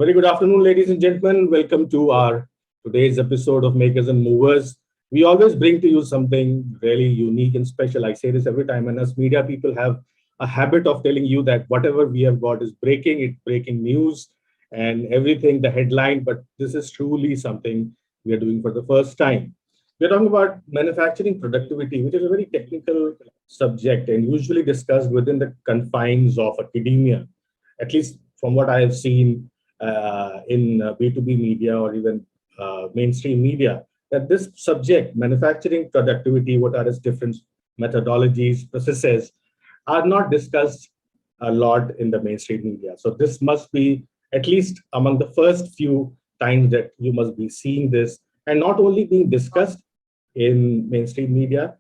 Very good afternoon, ladies and gentlemen. Welcome to our today's episode of Makers and Movers. We always bring to you something really unique and special. I say this every time, and as media people have a habit of telling you that whatever we have got is breaking, it's breaking news and everything, the headline, but this is truly something we are doing for the first time. We're talking about manufacturing productivity, which is a very technical subject and usually discussed within the confines of academia, at least from what I have seen in B2B media or even mainstream media, that this subject, manufacturing productivity, what are its different methodologies, processes, are not discussed a lot in the mainstream media. So this must be at least among the first few times that you must be seeing this and not only being discussed in mainstream media,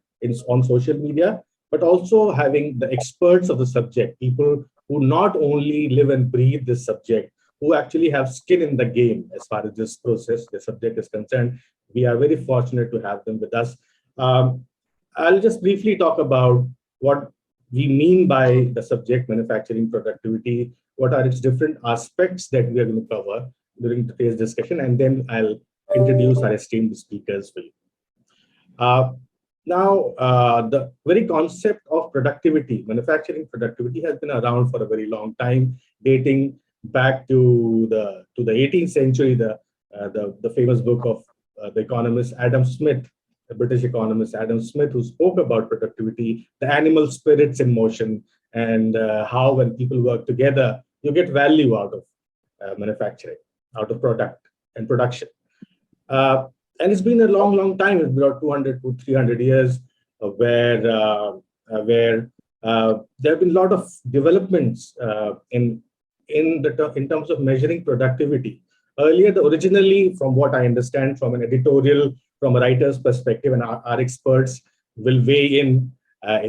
on social media, but also having the experts of the subject, people who not only live and breathe this subject, who actually have skin in the game as far as this process, the subject is concerned. We are very fortunate to have them with us. Um, I'll just briefly talk about what we mean by the subject manufacturing productivity, what are its different aspects that we are going to cover during today's discussion, and then I'll introduce our esteemed speakers for you. Uh, the very concept of productivity, manufacturing productivity, has been around for a very long time, dating back to the 18th century. The famous book of the economist Adam Smith, the British economist Adam Smith, who spoke about productivity, the animal spirits in motion, and how when people work together, you get value out of manufacturing, out of product and production. Uh, and it's been a long, long time. It's been about 200 to 300 years where there have been a lot of developments in terms of measuring productivity. Earlier, originally, from what I understand, from an editorial, from a writer's perspective, and our experts will weigh in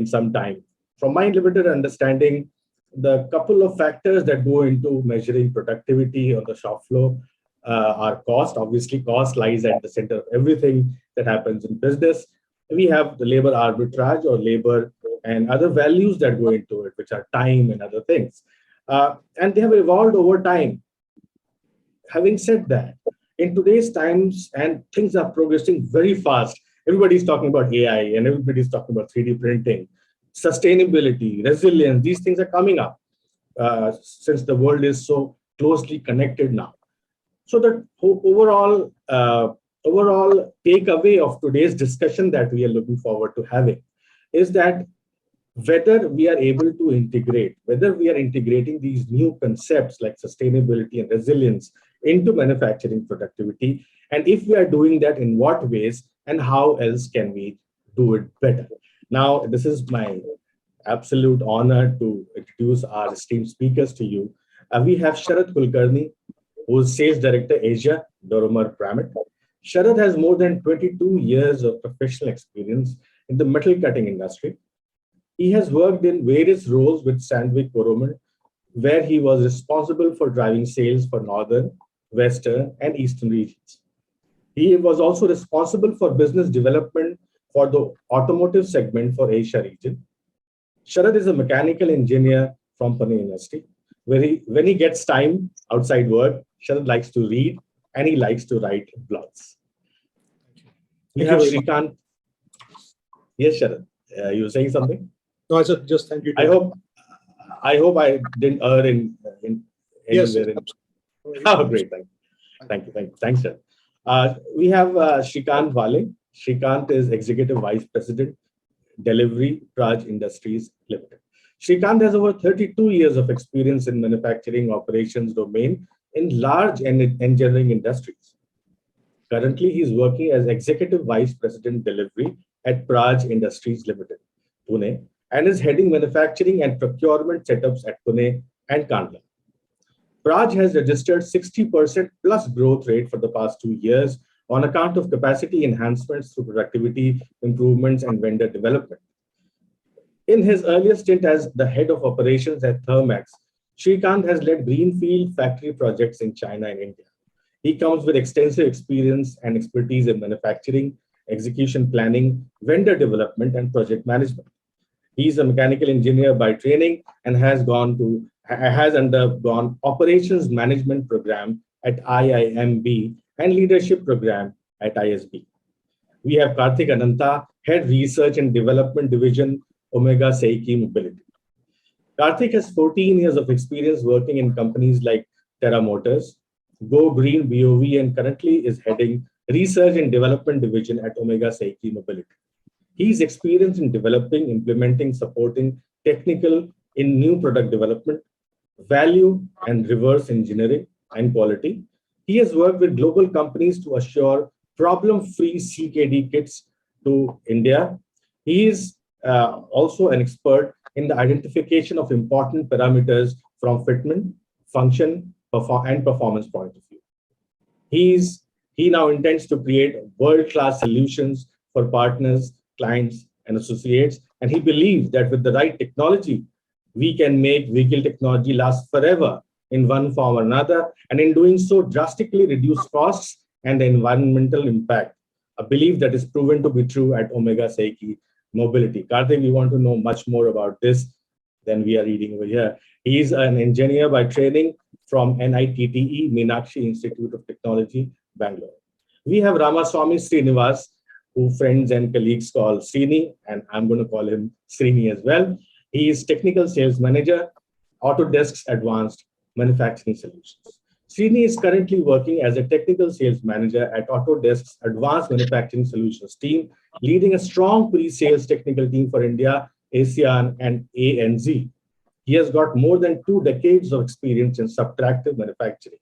some time. From my limited understanding, the couple of factors that go into measuring productivity on the shop floor are cost. Obviously, cost lies at the center of everything that happens in business. We have the labor arbitrage or labor and other values that go into it, which are time and other things. And they have evolved over time. Having said that, in today's times, and things are progressing very fast, everybody's talking about AI and everybody's talking about 3D printing, sustainability, resilience, these things are coming up since the world is so closely connected now. So the overall takeaway of today's discussion that we are looking forward to having is that whether we are able to integrate, whether we are integrating these new concepts like sustainability and resilience into manufacturing productivity, and if we are doing that, in what ways and how else can we do it better. Now, this is my absolute honor to introduce our esteemed speakers to you. We have Sharad Kulkarni, who is Sales Director Asia, Dormer Pramit. Sharad has more than 22 years of professional experience in the metal cutting industry. He has worked in various roles with Sandvik Coromant, where he was responsible for driving sales for Northern, Western, and Eastern regions. He was also responsible for business development for the automotive segment for Asia region. Sharad is a mechanical engineer from Pune University, where when he gets time outside work, Sharad likes to read and he likes to write blogs. We have Shrikant. Yes, Sharad, you were saying something? No, I said just thank you. I hope I didn't err in yes. anywhere. Oh, great. Thank you. Thanks, sir. We have Shrikant Wale. Shrikant is Executive Vice President, Delivery, Praj Industries Limited. Shrikant has over 32 years of experience in manufacturing operations domain in large engineering industries. Currently, he is working as Executive Vice President, Delivery at Praj Industries Limited, Pune, and is heading manufacturing and procurement setups at Pune and Kandla. Praj has registered 60% plus growth rate for the past 2 years on account of capacity enhancements through productivity improvements and vendor development. In his earlier stint as the head of operations at Thermax, Shrikant has led greenfield factory projects in China and India. He comes with extensive experience and expertise in manufacturing, execution planning, vendor development, and project management. He's a mechanical engineer by training and has gone to has undergone operations management program at IIMB and leadership program at ISB. We have Karthik Ananta, Head Research and Development Division, Omega Seiki Mobility. Karthik has 14 years of experience working in companies like Terra Motors, Go Green BOV, and currently is heading Research and Development Division at Omega Seiki Mobility. He is experienced in developing, implementing, supporting technical in new product development, value and reverse engineering and quality. He has worked with global companies to assure problem-free CKD kits to India. He is also an expert in the identification of important parameters from fitment, function, and performance point of view. He now intends to create world-class solutions for partners, clients, and associates. And he believes that with the right technology, we can make vehicle technology last forever in one form or another, and in doing so, drastically reduce costs and the environmental impact. A belief that is proven to be true at Omega Seiki Mobility. Karthik, we want to know much more about this than we are reading over here. He is an engineer by training from NITTE, Meenakshi Institute of Technology, Bangalore. We have Ramaswamy Srinivas, who friends and colleagues call Srini, and I'm going to call him Srini as well. He is Technical Sales Manager, Autodesk's Advanced Manufacturing Solutions. Srini is currently working as a Technical Sales Manager at Autodesk's Advanced Manufacturing Solutions team, leading a strong pre-sales technical team for India, ASEAN, and ANZ. He has got more than 2 decades of experience in subtractive manufacturing.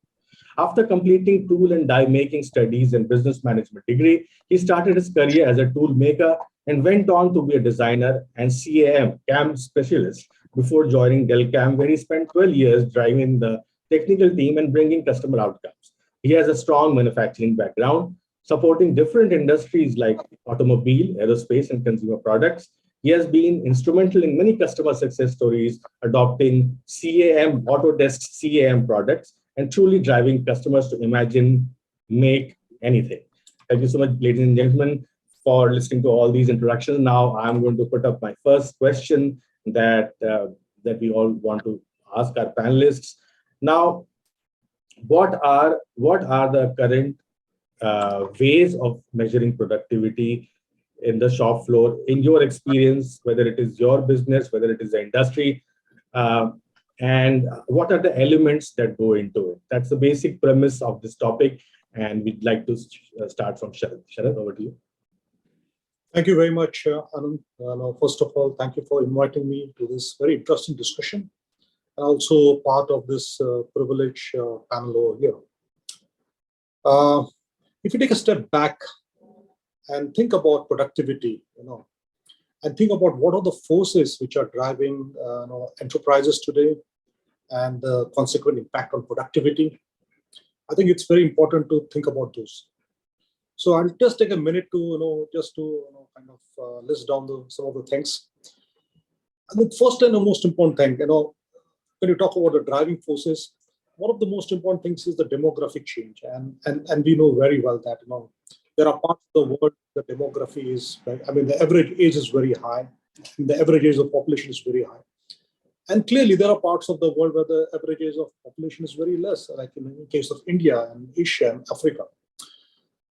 After completing tool and die making studies and business management degree, he started his career as a tool maker and went on to be a designer and CAM specialist before joining Delcam, where he spent 12 years driving the technical team and bringing customer outcomes. He has a strong manufacturing background, supporting different industries like automobile, aerospace, and consumer products. He has been instrumental in many customer success stories, adopting Autodesk's CAM products, and truly driving customers to imagine, make anything. Thank you so much, ladies and gentlemen, for listening to all these introductions. Now I'm going to put up my first question that we all want to ask our panelists. Now, what are the current ways of measuring productivity in the shop floor, in your experience, whether it is your business, whether it is the industry, and what are the elements that go into it? That's the basic premise of this topic, and we'd like to start from Sharad. Sharad, over to you. Thank you very much, Anand. First of all, thank you for inviting me to this very interesting discussion, and also part of this privileged panel over here. If you take a step back and think about productivity, and think about what are the forces which are driving enterprises today and the consequent impact on productivity, I think it's very important to think about those. So I'll just take a minute to kind of list down some of the things. And the first and the most important thing, when you talk about the driving forces, one of the most important things is the demographic change, and we know very well that there are parts of the world the demography is, the average age is very high, the average age of population is very high. And clearly, there are parts of the world where the average age of population is very less, like in the case of India and Asia and Africa.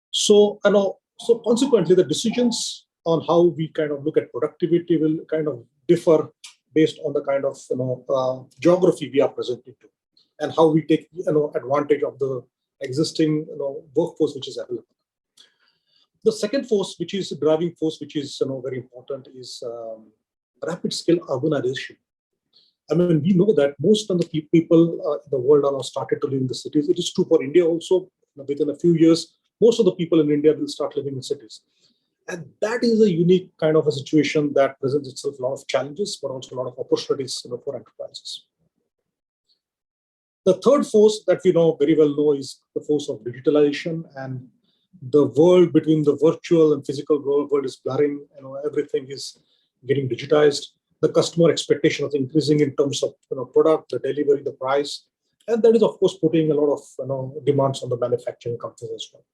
So, so consequently, the decisions on how we kind of look at productivity will kind of differ based on the kind of geography we are presenting to, and how we take advantage of the existing workforce which is available. The second force, which is a driving force, which is very important, is rapid scale urbanization. I mean, we know that most of the people in the world are now started to live in the cities. It is true for India also. Within a few years, most of the people in India will start living in cities. And that is a unique kind of a situation that presents itself a lot of challenges, but also a lot of opportunities for enterprises. The third force that we very well know is the force of digitalization, and the world between the virtual and physical world is blurring. Everything is getting digitized. The customer expectation is increasing in terms of product, the delivery, the price, and that is of course putting a lot of demands on the manufacturing companies as well.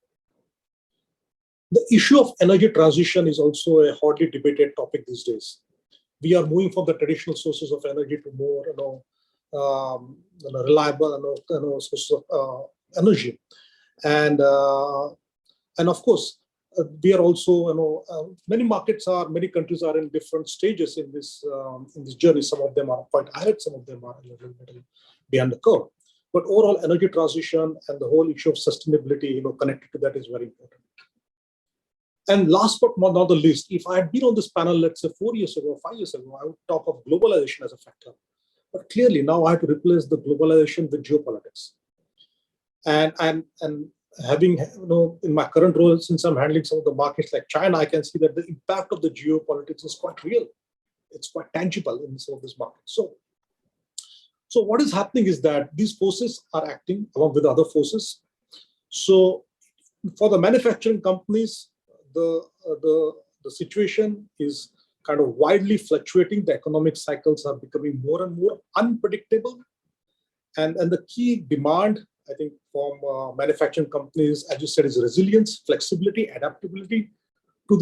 The issue of energy transition is also a hotly debated topic these days. We are moving from the traditional sources of energy to more reliable source of energy. And of course, we are also, many countries are in different stages in this journey. Some of them are quite ahead, some of them are a little bit behind the curve. But overall, energy transition and the whole issue of sustainability, connected to that is very important. And last but not the least, if I had been on this panel, let's say 4 years ago, 5 years ago, I would talk of globalization as a factor. But clearly now I have to replace the globalization with geopolitics. And having, in my current role, since I'm handling some of the markets like China, I can see that the impact of the geopolitics is quite real. It's quite tangible in some of these markets. So what is happening is that these forces are acting along with other forces. So for the manufacturing companies, the situation is kind of widely fluctuating. The economic cycles are becoming more and more unpredictable. And the key demand, I think, from manufacturing companies, as you said, is resilience, flexibility, adaptability to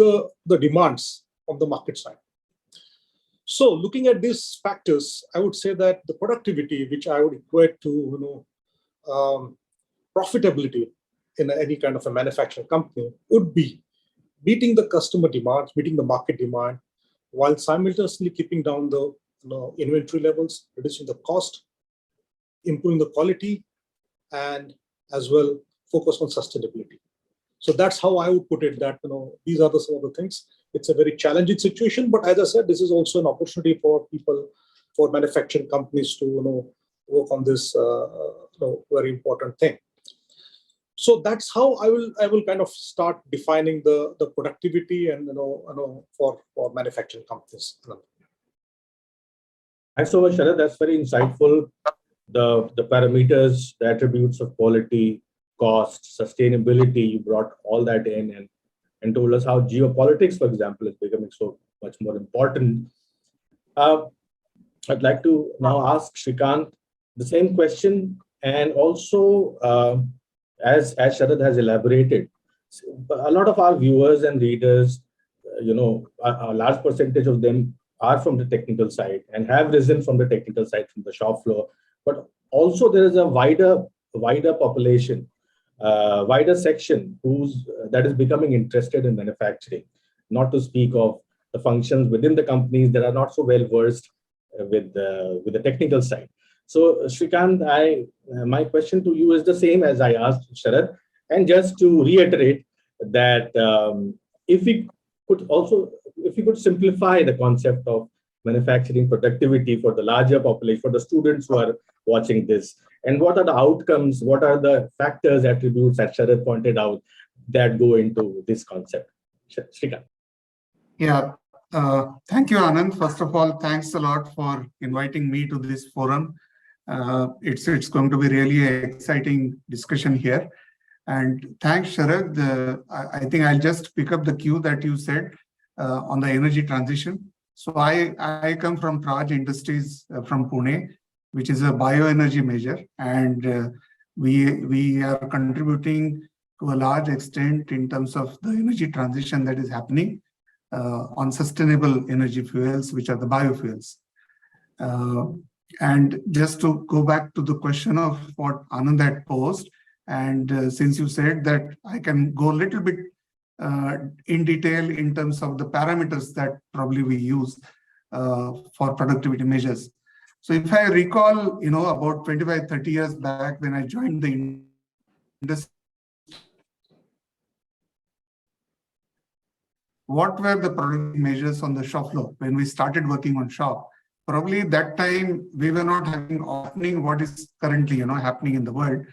the demands on the market side. So looking at these factors, I would say that the productivity, which I would equate to profitability in any kind of a manufacturing company, would be meeting the customer demands, meeting the market demand, while simultaneously keeping down the inventory levels, reducing the cost, improving the quality, and as well focus on sustainability. So that's how I would put it, that these are some of the things. It's a very challenging situation, but as I said, this is also an opportunity for people, for manufacturing companies to work on this very important thing. So that's how I will kind of start defining the productivity and for manufacturing companies. Thanks so much, Sharad. That's very insightful. The parameters, the attributes of quality, cost, sustainability, you brought all that in and told us how geopolitics, for example, is becoming so much more important. I'd like to now ask Shrikant the same question, and also as Sharad has elaborated, a lot of our viewers and readers, a large percentage of them are from the technical side and have risen from the technical side, from the shop floor. But also there is a wider population, wider section that is becoming interested in manufacturing, not to speak of the functions within the companies that are not so well versed with the technical side. So Shrikant, my question to you is the same as I asked Sharad, and just to reiterate that if we could simplify the concept of manufacturing productivity for the larger population, for the students who are watching this, and what are the outcomes, what are the factors, attributes that Sharad pointed out that go into this concept? Shrikant. Yeah, thank you, Anand. First of all, thanks a lot for inviting me to this forum. It's going to be really an exciting discussion here. And thanks, Sharad. I think I'll just pick up the cue that you said on the energy transition. So I come from Praj Industries from Pune, which is a bioenergy major, and we are contributing to a large extent in terms of the energy transition that is happening on sustainable energy fuels, which are the biofuels. And just to go back to the question of what Anand had posed, and since you said that, I can go a little bit in detail in terms of the parameters that probably we use for productivity measures. So if I recall, about 25, 30 years back when I joined the industry, what were the productivity measures on the shop floor when we started working on shop? Probably that time we were not happening what is currently happening in the world.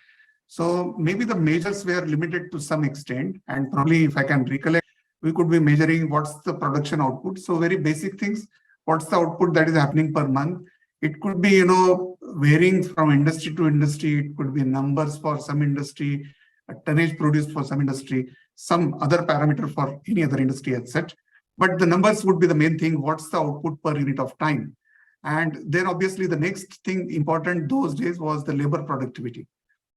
So maybe the measures were limited to some extent, and probably if I can recollect, we could be measuring what's the production output. So very basic things, what's the output that is happening per month. It could be, varying from industry to industry. It could be numbers for some industry, a tonnage produced for some industry, some other parameter for any other industry as such. But the numbers would be the main thing. What's the output per unit of time? And then obviously the next thing important those days was the labor productivity.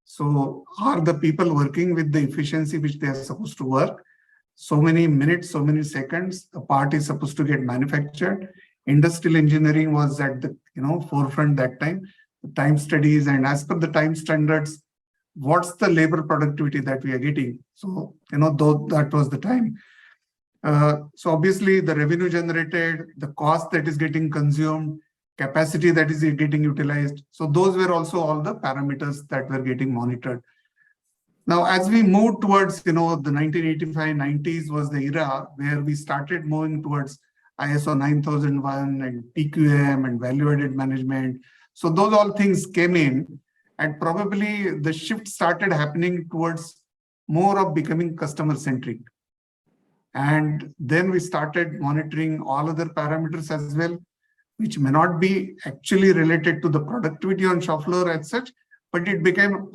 So are the people working with the efficiency which they are supposed to work? So many minutes, so many seconds, a part is supposed to get manufactured. Industrial engineering was at the forefront that time. time studies, and as per the time standards, what's the labor productivity that we are getting. So, though that was the time. So obviously the revenue generated, the cost that is getting consumed, capacity that is getting utilized. So those were also all the parameters that were getting monitored. Now, as we moved towards, the 1985, 90s was the era where we started moving towards ISO 9001 and TQM and value-added management. So those all things came in, and probably the shift started happening towards more of becoming customer-centric. And then we started monitoring all other parameters as well, which may not be actually related to the productivity on shop floor as such, but it became,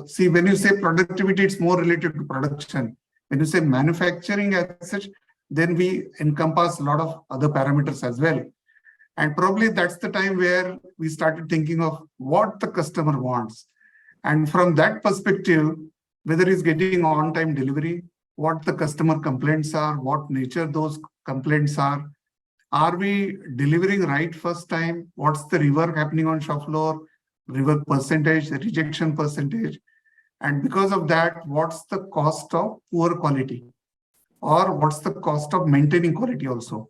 see, when you say productivity, it's more related to production. When you say manufacturing as such, then we encompass a lot of other parameters as well. And probably that's the time where we started thinking of what the customer wants. And from that perspective, whether it's getting on-time delivery, what the customer complaints are, what nature those complaints are we delivering right first time, what's the rework happening on shop floor, rework percentage, rejection percentage, and because of that, what's the cost of poor quality, or what's the cost of maintaining quality also.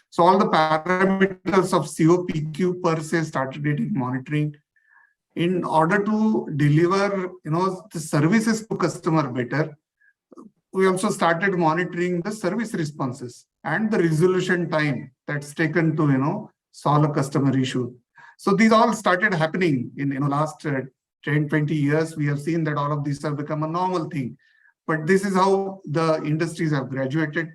So all the parameters of COPQ per se started getting monitoring in order to deliver, the services to customer better. We also started monitoring the service responses and the resolution time that's taken to, solve a customer issue. So these all started happening in, last 10, 20 years. We have seen that all of these have become a normal thing. But this is how the industries have graduated.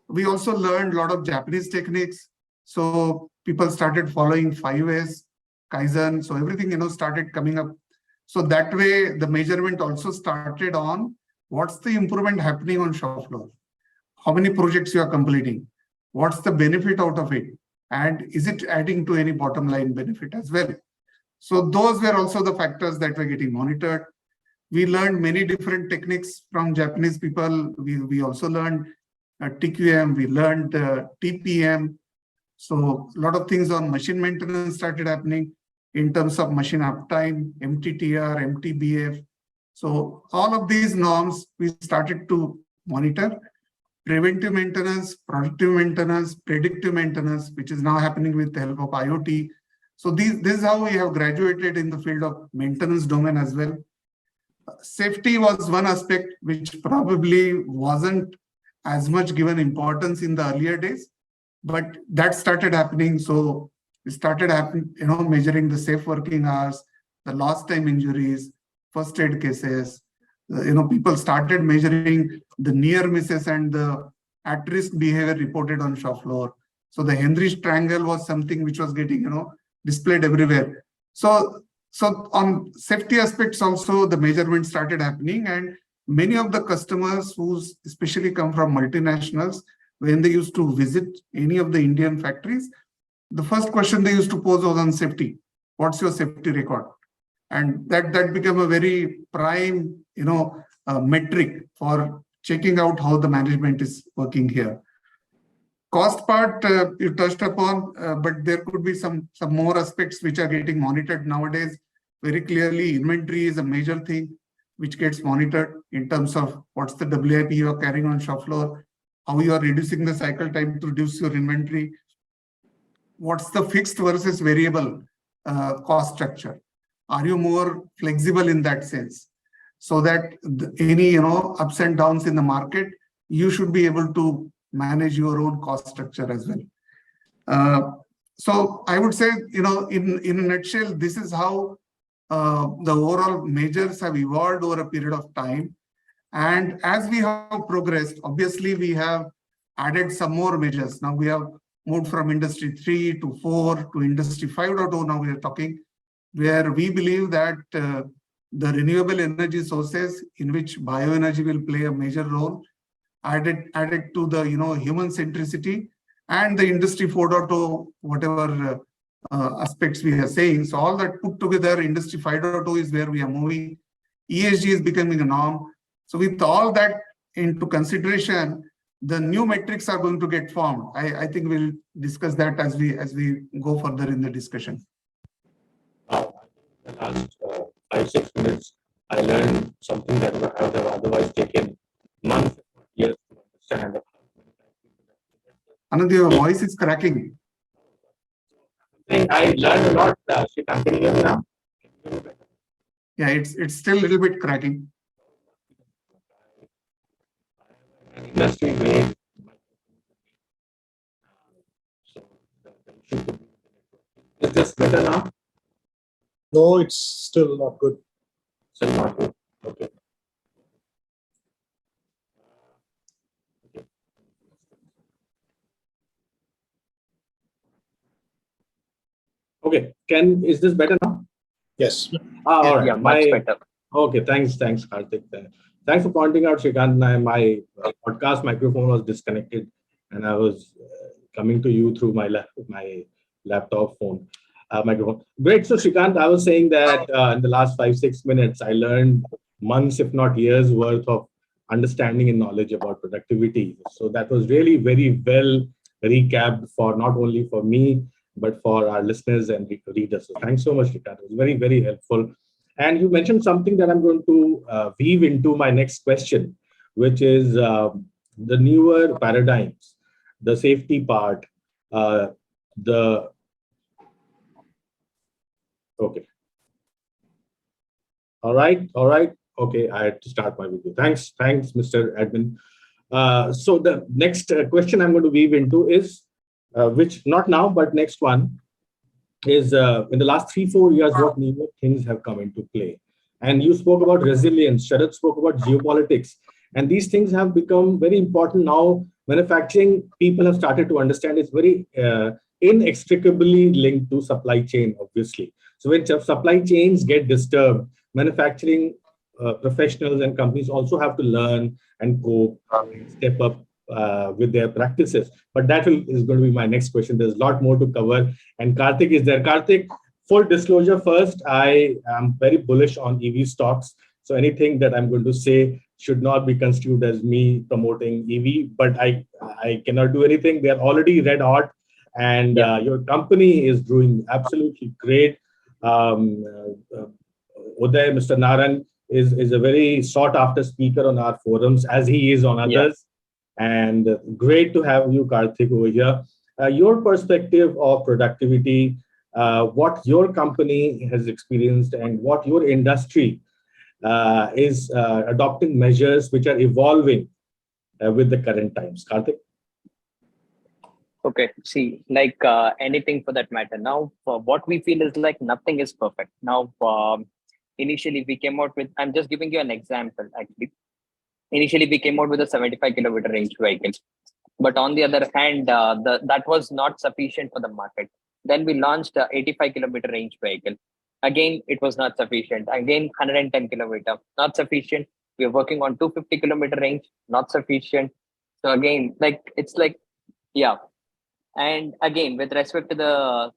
We also learned a lot of Japanese techniques. So people started following 5S, Kaizen. So everything, started coming up. So that way, the measurement also started on what's the improvement happening on shop floor? How many projects you are completing? What's the benefit out of it? And is it adding to any bottom line benefit as well? So those were also the factors that were getting monitored. We learned many different techniques from Japanese people. We also learned TQM, we learned TPM. So a lot of things on machine maintenance started happening in terms of machine uptime, MTTR, MTBF. So all of these norms we started to monitor. Preventive maintenance, productive maintenance, predictive maintenance, which is now happening with the help of IoT. So this is how we have graduated in the field of maintenance domain as well. Safety was one aspect which probably wasn't as much given importance in the earlier days, but that started happening. So it started happening, measuring the safe working hours, the lost time injuries, first aid cases. People started measuring the near misses and the at-risk behavior reported on shop floor. So the Henry's triangle was something which was getting, displayed everywhere. So on safety aspects also, the measurement started happening, and many of the customers who especially come from multinationals, when they used to visit any of the Indian factories, the first question they used to pose was on safety. What's your safety record? And that became a very prime, metric for checking out how the management is working here. Cost part you touched upon, but there could be some more aspects which are getting monitored nowadays. Very clearly, inventory is a major thing which gets monitored in terms of what's the WIP you are carrying on shop floor, how you are reducing the cycle time to reduce your inventory, what's the fixed versus variable cost structure. Are you more flexible in that sense? So that any ups and downs in the market, you should be able to manage your own cost structure as well. So I would say, in a nutshell, this is how the overall measures have evolved over a period of time. And as we have progressed, obviously we have added some more measures. Now we have moved from industry 3 to 4 to industry 5.0. Now we are talking, where we believe that the renewable energy sources in which bioenergy will play a major role, added to the human centricity and the industry 4.0, whatever aspects we are saying. So all that put together, industry 5.0 is where we are moving. ESG is becoming a norm. So with all that into consideration, the new metrics are going to get formed. I think we'll discuss that as we go further in the discussion. the last 5 6 minutes, I learned something that I would have otherwise taken months, years to understand. Anand, your voice is cracking. I learned a lot. Shrikant, can you hear me now? Yeah, it's still a little bit cracking. Industry grade. So is this better now? No, it's still not good. Still not good. Okay. Okay. Is this better now? Yes. All Yeah, right. much better. Okay. Thanks, Karthik. Thanks for pointing out, Shrikant. My podcast microphone was disconnected, and I was coming to you through my laptop phone microphone. Great. So, Shrikant, I was saying that in the last 5 6 minutes, I learned months, if not years, worth of understanding and knowledge about productivity. So that was really very well recapped for not only for me but for our listeners and readers. So thanks so much, Shrikant. It was very, very helpful. And you mentioned something that I'm going to weave into my next question, which is the newer paradigms, the safety part, the okay. All right. Okay, I had to start my video. Thanks, Mr. Admin. So the next question I'm going to weave into is, which not now, but next one is in the last 3 4 years, what new things have come into play. And you spoke about resilience. Sharad spoke about geopolitics, and these things have become very important now. Manufacturing people have started to understand it's very inextricably linked to supply chain, obviously. So when supply chains get disturbed, manufacturing professionals and companies also have to learn and cope, step up with their practices. But is going to be my next question. There's a lot more to cover, and Karthik is there. Karthik, full disclosure first, I am very bullish on EV stocks. So anything that I'm going to say should not be construed as me promoting EV, but I cannot do anything. They are already red hot, and Yeah. your company is doing absolutely great. Um, Uday, Mr. Naran, is a very sought after speaker on our forums, as he is on Yeah. others. And great to have you, Karthik, over here. Your perspective of productivity, what your company has experienced, and what your industry is adopting measures which are evolving with the current times. Karthik? Okay. See, like anything for that matter. Now, what we feel is like nothing is perfect. Now, initially we came out with, I'm just giving you an example actually. Initially, we came out with a 75-kilometer range vehicle. But on the other hand, that was not sufficient for the market. Then we launched a 85-kilometer range vehicle. Again, it was not sufficient. Again, 110-kilometer, not sufficient. We're working on 250-kilometer range, not sufficient. So again, like it's like, yeah. And again, with respect to the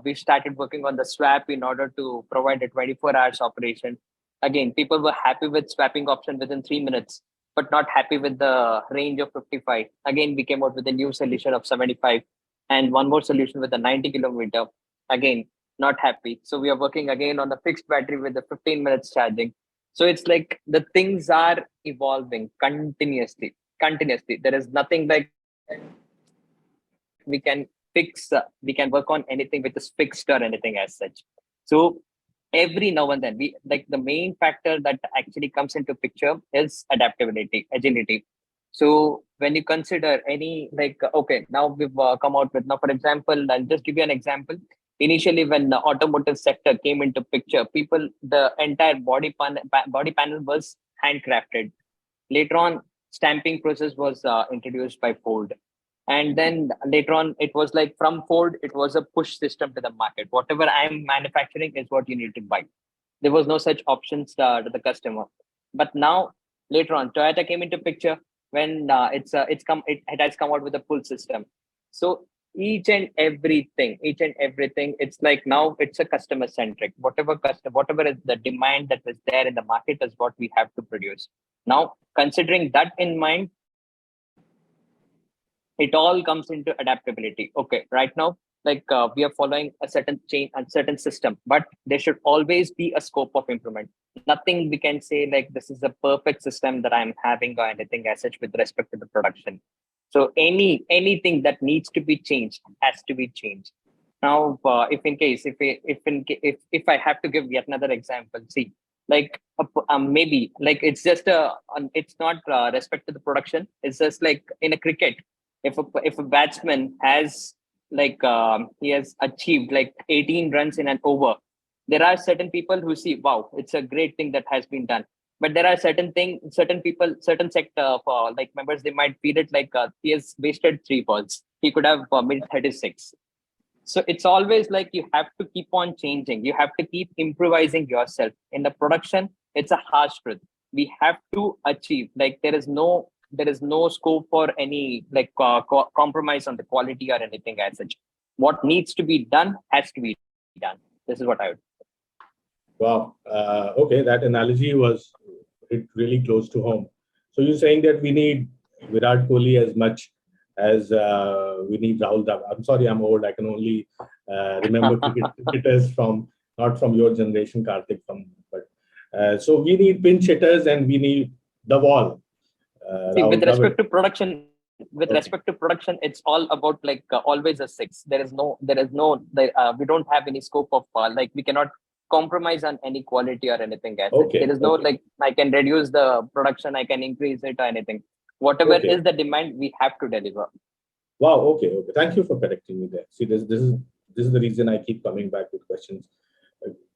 we started working on the swap in order to provide a 24 hours operation. Again, people were happy with swapping option within 3 minutes, but not happy with the range of 55. Again, we came out with a new solution of 75 and one more solution with a 90-kilometer. Again, not happy. So we are working again on the fixed battery with the 15 minutes charging. So it's like the things are evolving continuously. Continuously. There is nothing like we can we can work on anything which is fixed or anything as such. So every now and then we like the main factor that actually comes into picture is adaptability, agility. So when you consider any okay, now we've come out with, now for example, I'll just give you an example. Initially when the automotive sector came into picture, people, the entire body panel was handcrafted. Later on, stamping process was introduced by Ford, and then later on it was like from Ford it was a push system to the market. Whatever I'm manufacturing is what you need to buy. There was no such options to the customer. But now later on Toyota came into picture when it has come out with a full system. So each and everything, it's like now it's a customer centric. Whatever is the demand that is there in the market is what we have to produce. Now considering that in mind, it all comes into adaptability. Okay, right now we are following a certain chain and certain system, but there should always be a scope of improvement. Nothing we can say like this is a perfect system that I'm having or anything as such with respect to the production. So anything that needs to be changed has to be changed. Now, if in case, if I have to give yet another example, see, maybe like it's just it's not respect to the production. It's just like in a cricket, if a batsman has he has achieved like 18 runs in an over, there are certain people who see, wow, it's a great thing that has been done. But there are certain people, certain sector of like members, they might feel it like he has wasted 3 balls. He could have made 36. So it's always like you have to keep on changing. You have to keep improvising yourself. In the production, it's a harsh truth. We have to achieve. Like there is no scope for any compromise on the quality or anything as such. What needs to be done has to be done. This is what I would. Wow. Okay, that analogy was hit really close to home. So you're saying that we need Virat Kohli as much as we need Rahul Dravid. I'm sorry, I'm old. I can only remember cricketers from not from your generation, Karthik. But so we need pinch hitters and we need the wall. See, Rahul Dravid. with respect to production, it's all about always a six. We don't have any scope of we cannot compromise on any quality or anything as such. There Okay, is no okay, I can reduce the production, I can increase it or anything. Whatever okay. is the demand, we have to deliver. Wow. Okay, okay. Thank you for correcting me there. See, this is the reason I keep coming back with questions.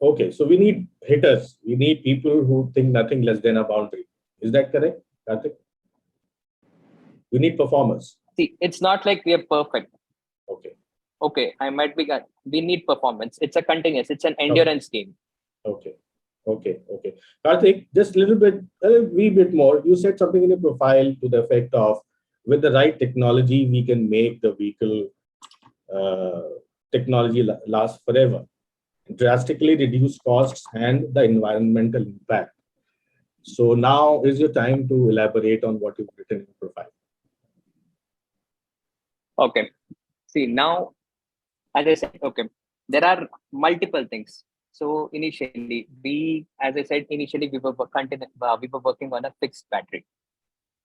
Okay, so we need hitters. We need people who think nothing less than a boundary. Is that correct, Karthik? We need performers. See, it's not like we are perfect. Okay. Okay, I might be. We need performance. It's a continuous. It's an Okay. endurance game. Okay. Okay. Okay. Karthik, just a little bit, a wee bit more. You said something in your profile to the effect of with the right technology, we can make the vehicle uh, technology last forever, drastically reduce costs and the environmental impact. So now is your time to elaborate on what you've written in your profile. Okay. See now, as I said, okay, there are multiple things. So initially, as I said, initially we were working on a fixed battery,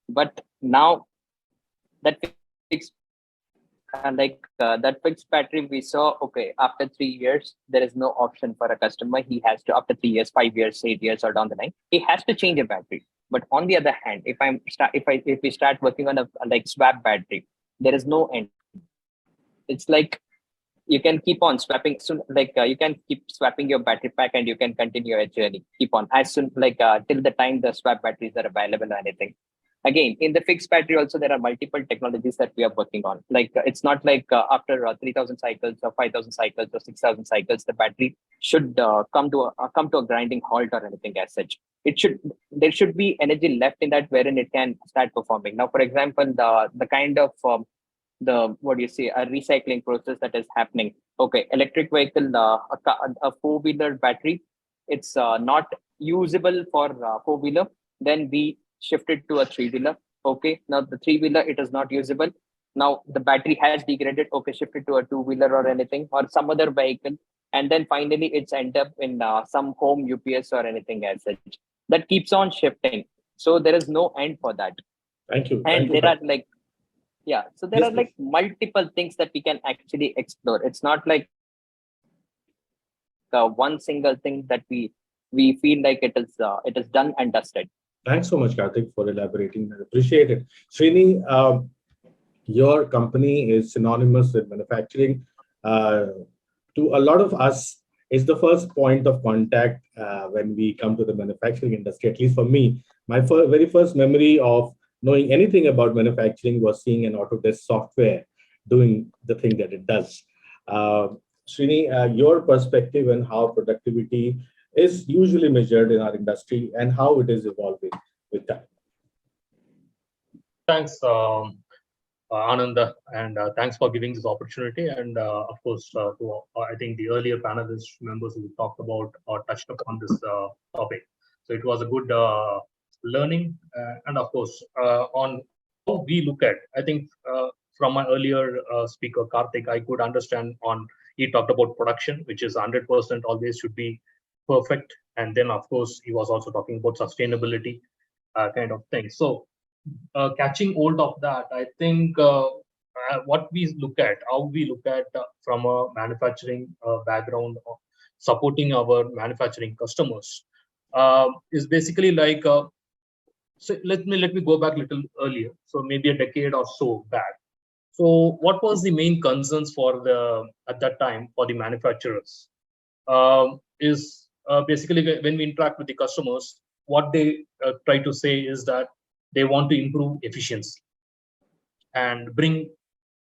but now that that fixed battery we saw, okay, after 3 years there is no option for a customer. He has to, after 3 years, 5 years, 8 years, or down the line, he has to change a battery. But on the other hand, if we start working on a swap battery, there is no end. It's like you can keep on swapping soon, you can keep swapping your battery pack and you can continue your journey, keep on as soon till the time the swap batteries are available or anything. Again, in the fixed battery also there are multiple technologies that we are working on. It's not after 3000 cycles or 5000 cycles or 6000 cycles the battery should come to a grinding halt or anything as such. There should be energy left in that wherein it can start performing. Now, for example, the kind of the what do you say, a recycling process that is happening. Okay, electric vehicle, a four-wheeler battery, it's not usable for four-wheeler. Then we shifted to a three-wheeler. Okay, now the three-wheeler, it is not usable. Now the battery has degraded. Okay, shifted to a two-wheeler or anything or some other vehicle, and then finally it's end up in some home UPS or anything as such. That keeps on shifting. So there is no end for that. Thank you. Thank And you. there are yeah, so there Yes, are please. multiple things that we can actually explore. It's not like one single thing that we feel like it is done and dusted. Thanks so much, Karthik, for elaborating. I appreciate it. Srini, your company is synonymous with manufacturing. Uh, to a lot of us, is the first point of contact when we come to the manufacturing industry. At least for me, my very first memory of knowing anything about manufacturing was seeing an Autodesk software doing the thing that it does. Uh, Srini, your perspective and how productivity is usually measured in our industry and how it is evolving with time. Thanks, Ananda, and thanks for giving this opportunity. And of course, to I think the earlier panelist members who talked about or touched upon this topic. So it was a good learning, and of course, on how we look at. I think from my earlier speaker, Karthik, I could understand on, he talked about production, which is 100% always should be perfect. And then, of course, he was also talking about sustainability kind of thing. So catching hold of that, I think what we look at, how we look at from a manufacturing background, supporting our manufacturing customers, is basically like, so let me go back a little earlier, so maybe a decade or so back. So what was the main concerns for the at that time for the manufacturers? Is basically when we interact with the customers, what they try to say is that they want to improve efficiency and bring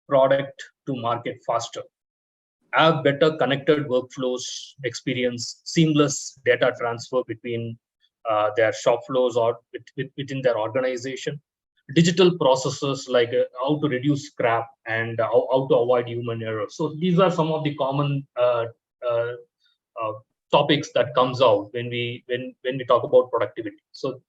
product to market faster, have better connected workflows, experience seamless data transfer between their shop floors or within their organization, digital processes like how to reduce scrap and how to avoid human error. So these are some of the common uh, uh, topics that comes out when we talk about productivity. So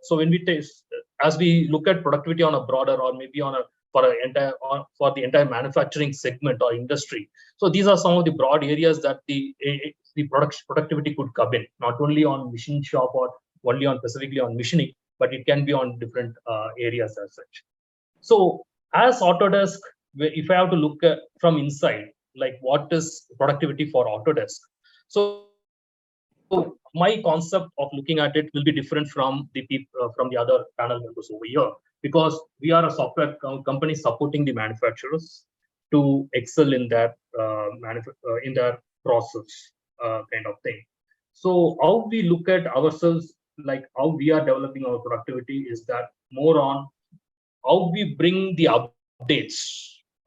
when we taste, as we look at productivity on a broader, or maybe on a for the entire manufacturing segment or industry. So these are some of the broad areas that the productivity could come in, not only on machine shop or only on specifically on machining, but it can be on different areas as such. So as Autodesk, if I have to look at from inside, like what is productivity for Autodesk? So my concept of looking at it will be different from from the other panel members over here, because we are a software company supporting the manufacturers to excel in their in their process kind of thing. So how we look at ourselves, like how we are developing our productivity, is that more on how we bring the updates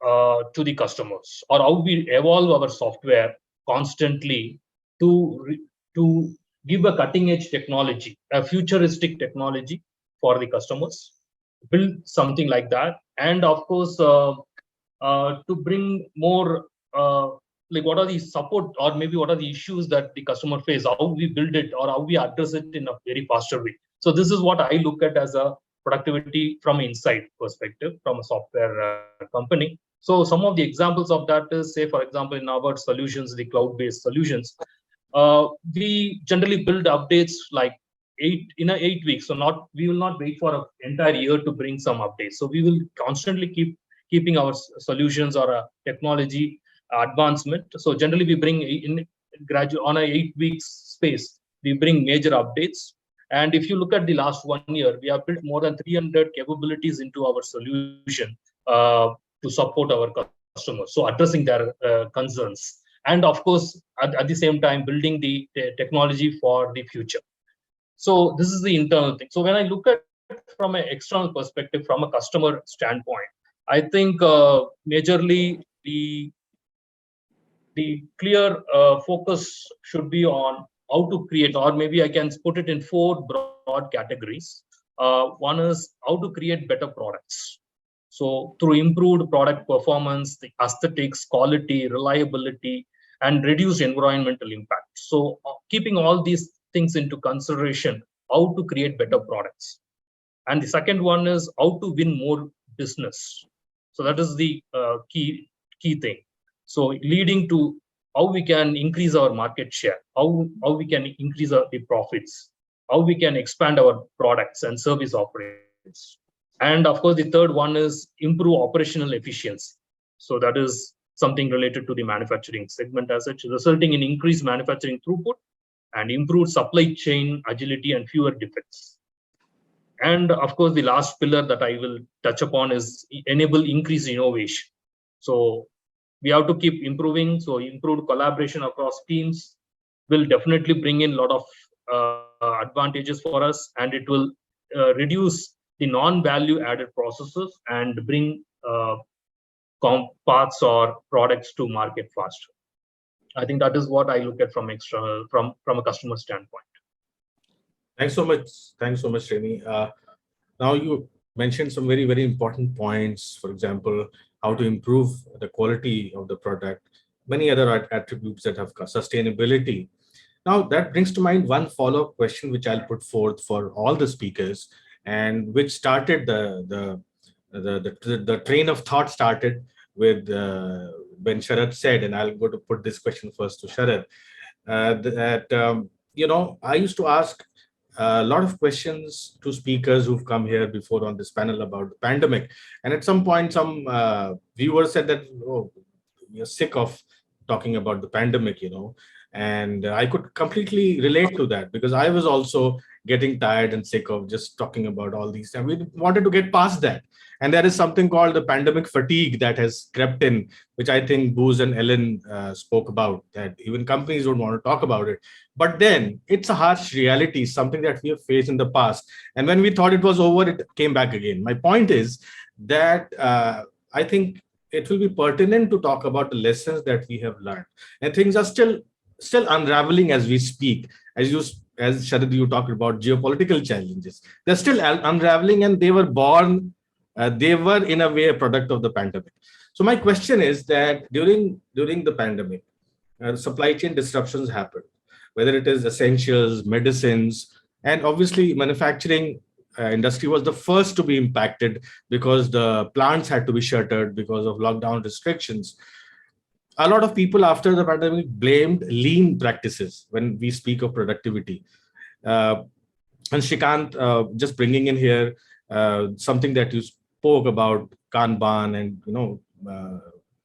to the customers, or how we evolve our software constantly to to give a cutting edge technology, a futuristic technology for the customers, build something like that. And of course, to bring more like what are the support, or maybe what are the issues that the customer face, how we build it or how we address it in a very faster way. So this is what I look at as a productivity from inside perspective from a software company. So some of the examples of that is, say for example, in our solutions, the cloud based solutions, we generally build updates like 8 weeks. So not, we will not wait for an entire year to bring some updates. So we will constantly keeping our solutions or a technology advancement. So generally we bring in gradual on a 8 weeks space, we bring major updates. And if you look at the last 1 year, we have built more than 300 capabilities into our solution to support our customers, so addressing their concerns, and of course at the same time building the technology for the future. So this is the internal thing. So when I look at from an external perspective, from a customer standpoint, I think majorly the clear focus should be on how to create, or maybe I can put it in 4 broad categories. One is how to create better products. So through improved product performance, the aesthetics, quality, reliability, and reduced environmental impact. So keeping all these things into consideration, how to create better products. And the second one is how to win more business. So that is the key thing. So leading to how we can increase our market share, how we can increase the profits, how we can expand our products and service offerings. And of course, the third one is improve operational efficiency. So that is something related to the manufacturing segment as such, resulting in increased manufacturing throughput and improved supply chain agility and fewer defects. And of course, the last pillar that I will touch upon is enable increased innovation. So we have to keep improving. So improved collaboration across teams will definitely bring in a lot of advantages for us, and it will reduce the non-value added processes and bring parts or products to market faster. I think that is what I look at from external, from a customer standpoint. Thanks so much. Thanks so much, Remy. Now you mentioned some very, very important points. For example, how to improve the quality of the product, many other attributes that have sustainability. Now that brings to mind one follow-up question, which I'll put forth for all the speakers, and which started the train of thought started with when Sharad said, and I'll go to put this question first to Sharad, that I used to ask a lot of questions to speakers who've come here before on this panel about the pandemic, and at some point, some viewers said that, oh, you're sick of talking about the pandemic, and I could completely relate to that because I was also getting tired and sick of just talking about all these things. We wanted to get past that. And there is something called the pandemic fatigue that has crept in, which I think Booz and Ellen spoke about, that even companies don't want to talk about it. But then it's a harsh reality, something that we have faced in the past. And when we thought it was over, it came back again. My point is that I think it will be pertinent to talk about the lessons that we have learned. And things are still unraveling as we speak. As Sharad, you talked about geopolitical challenges. They're still unraveling, and they were born. They were in a way a product of the pandemic. So my question is that during the pandemic, supply chain disruptions happened, whether it is essentials, medicines, and obviously manufacturing industry was the first to be impacted because the plants had to be shuttered because of lockdown restrictions. A lot of people after the pandemic blamed lean practices when we speak of productivity. Uh, and Shrikant, just bringing in here something that you spoke about, Kanban and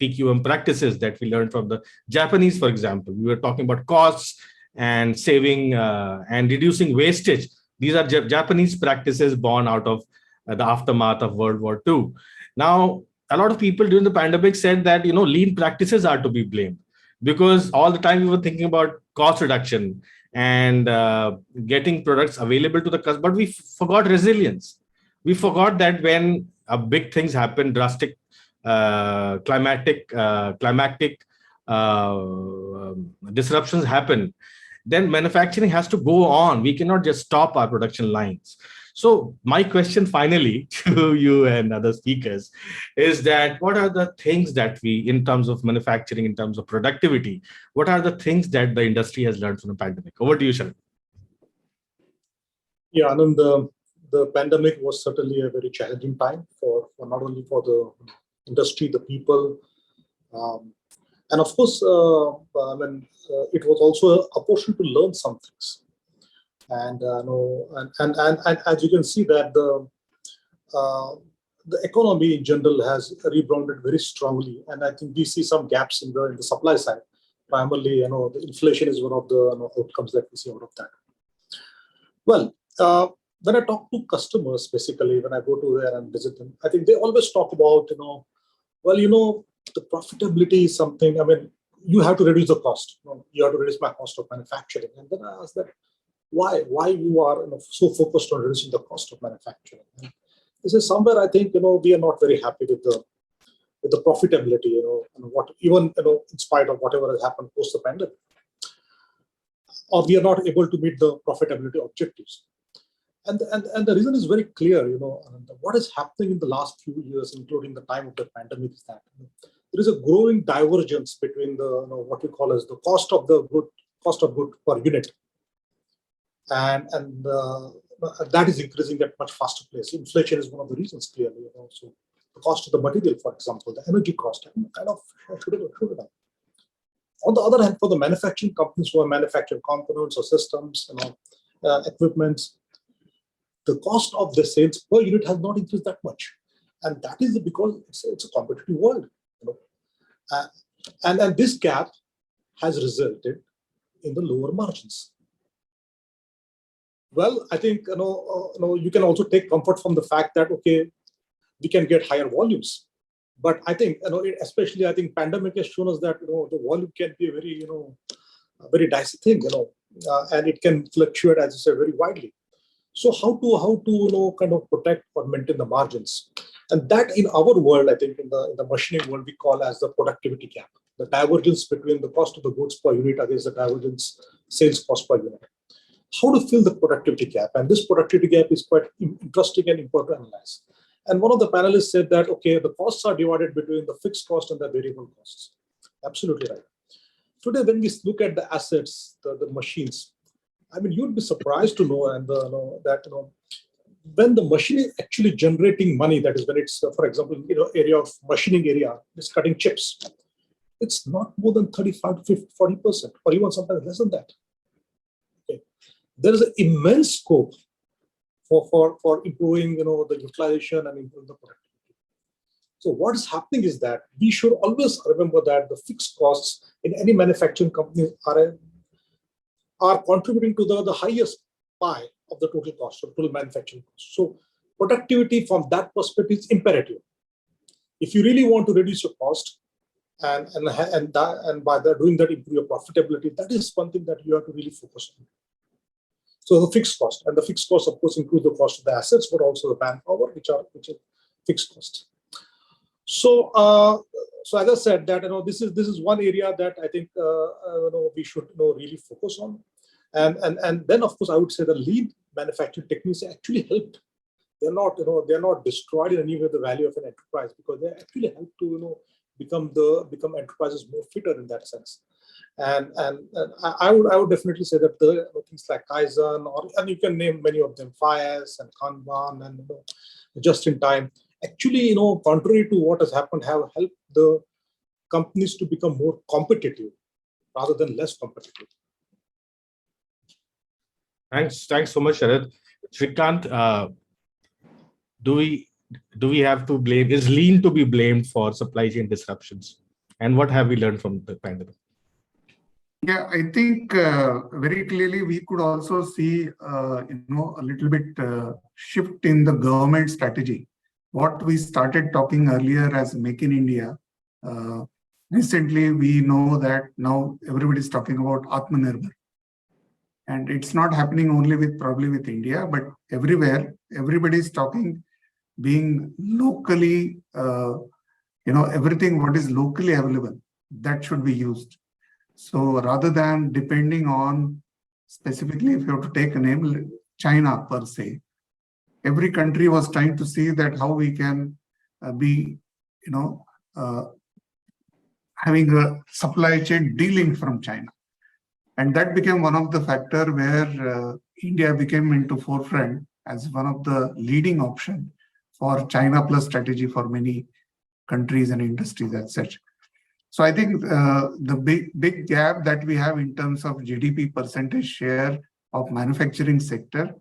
PQM practices that we learned from the Japanese, for example. We were talking about costs and saving and reducing wastage. These are Japanese practices born out of the aftermath of World War II. Now, a lot of people during the pandemic said that lean practices are to be blamed because all the time we were thinking about cost reduction and getting products available to the customer, but we forgot resilience. We forgot that when big things happen, drastic climatic disruptions happen, then manufacturing has to go on. We cannot just stop our production lines. So my question finally to you and other speakers is that what are the things that we, in terms of manufacturing, in terms of productivity, what are the things that the industry has learned from the pandemic? Over to you, Sharan. Yeah, Anand, the pandemic was certainly a very challenging time for not only for the industry, the people, and of course, it was also a portion to learn some things. And as you can see that the economy in general has rebounded very strongly, and I think we see some gaps in the supply side. Primarily, the inflation is one of the outcomes that we see out of that. Well, when I talk to customers, basically when I go to there and visit them, I think they always talk about the profitability is something. I mean, you have to reduce the cost. You have to reduce my cost of manufacturing, and then I ask that, why you are so focused on reducing the cost of manufacturing? And this is somewhere I think we are not very happy with the profitability. And what even in spite of whatever has happened post the pandemic, or we are not able to meet the profitability objectives. And the reason is very clear. What is happening in the last few years, including the time of the pandemic, is that there is a growing divergence between the what we call as the cost of good per unit. And that is increasing at much faster pace. Inflation is one of the reasons, clearly. So the cost of the material, for example, the energy cost, kind of should have done. On the other hand, for the manufacturing companies who are manufacturing components or systems, equipments, the cost of the sales per unit has not increased that much, and that is because it's a competitive world. And this gap has resulted in the lower margins. Well, I think you can also take comfort from the fact that we can get higher volumes, but I think especially I think pandemic has shown us that the volume can be a very dicey thing, and it can fluctuate, as you said, very widely. So how to kind of protect or maintain the margins, and that in our world, I think in the machining world, we call as the productivity gap, the divergence between the cost of the goods per unit against the divergence sales cost per unit. How to fill the productivity gap, and this productivity gap is quite interesting and important to analyze. And one of the panelists said that the costs are divided between the fixed cost and the variable costs. Absolutely right. Today, when we look at the assets, the machines, I mean, you'd be surprised to know that when the machine is actually generating money, that is when it's, for example, area of machining area, it's cutting chips, it's not more than 35 to 50, 40%, or even sometimes less than that. Okay. There is an immense scope for improving, the utilization and improving the productivity. So what is happening is that we should always remember that the fixed costs in any manufacturing company are contributing to the highest pie of the total cost, of total manufacturing cost. So productivity from that perspective is imperative. If you really want to reduce your cost and by doing that improve your profitability, that is one thing that you have to really focus on. So the fixed cost, and the fixed cost of course include the cost of the assets, but also the manpower, which are fixed costs. So, so as I said, that this is one area that I think we should really focus on, and then of course I would say the lean manufacturing techniques actually helped. They're not destroyed in any way the value of an enterprise, because they actually help to become enterprises more fitter in that sense. And I would definitely say that the things like Kaizen, and you can name many of them, FIAS and Kanban and just in time, actually, contrary to what has happened, have helped the companies to become more competitive rather than less competitive. Thanks so much, Sharad. Shrikant, do we have to blame, is lean to be blamed for supply chain disruptions? And what have we learned from the pandemic? Yeah, I think very clearly we could also see, a little bit shift in the government strategy. What we started talking earlier as Make in India, recently we know that now everybody's talking about Atmanirbhar. And it's not happening only probably with India, but everywhere, everybody's talking being locally, everything what is locally available, that should be used. So rather than depending on, specifically if you have to take a name, China per se, every country was trying to see that how we can be, having a supply chain dealing from China. And that became one of the factor where India became into forefront as one of the leading option for China plus strategy for many countries and industries as such. So I think the big gap that we have in terms of GDP percentage share of manufacturing sector,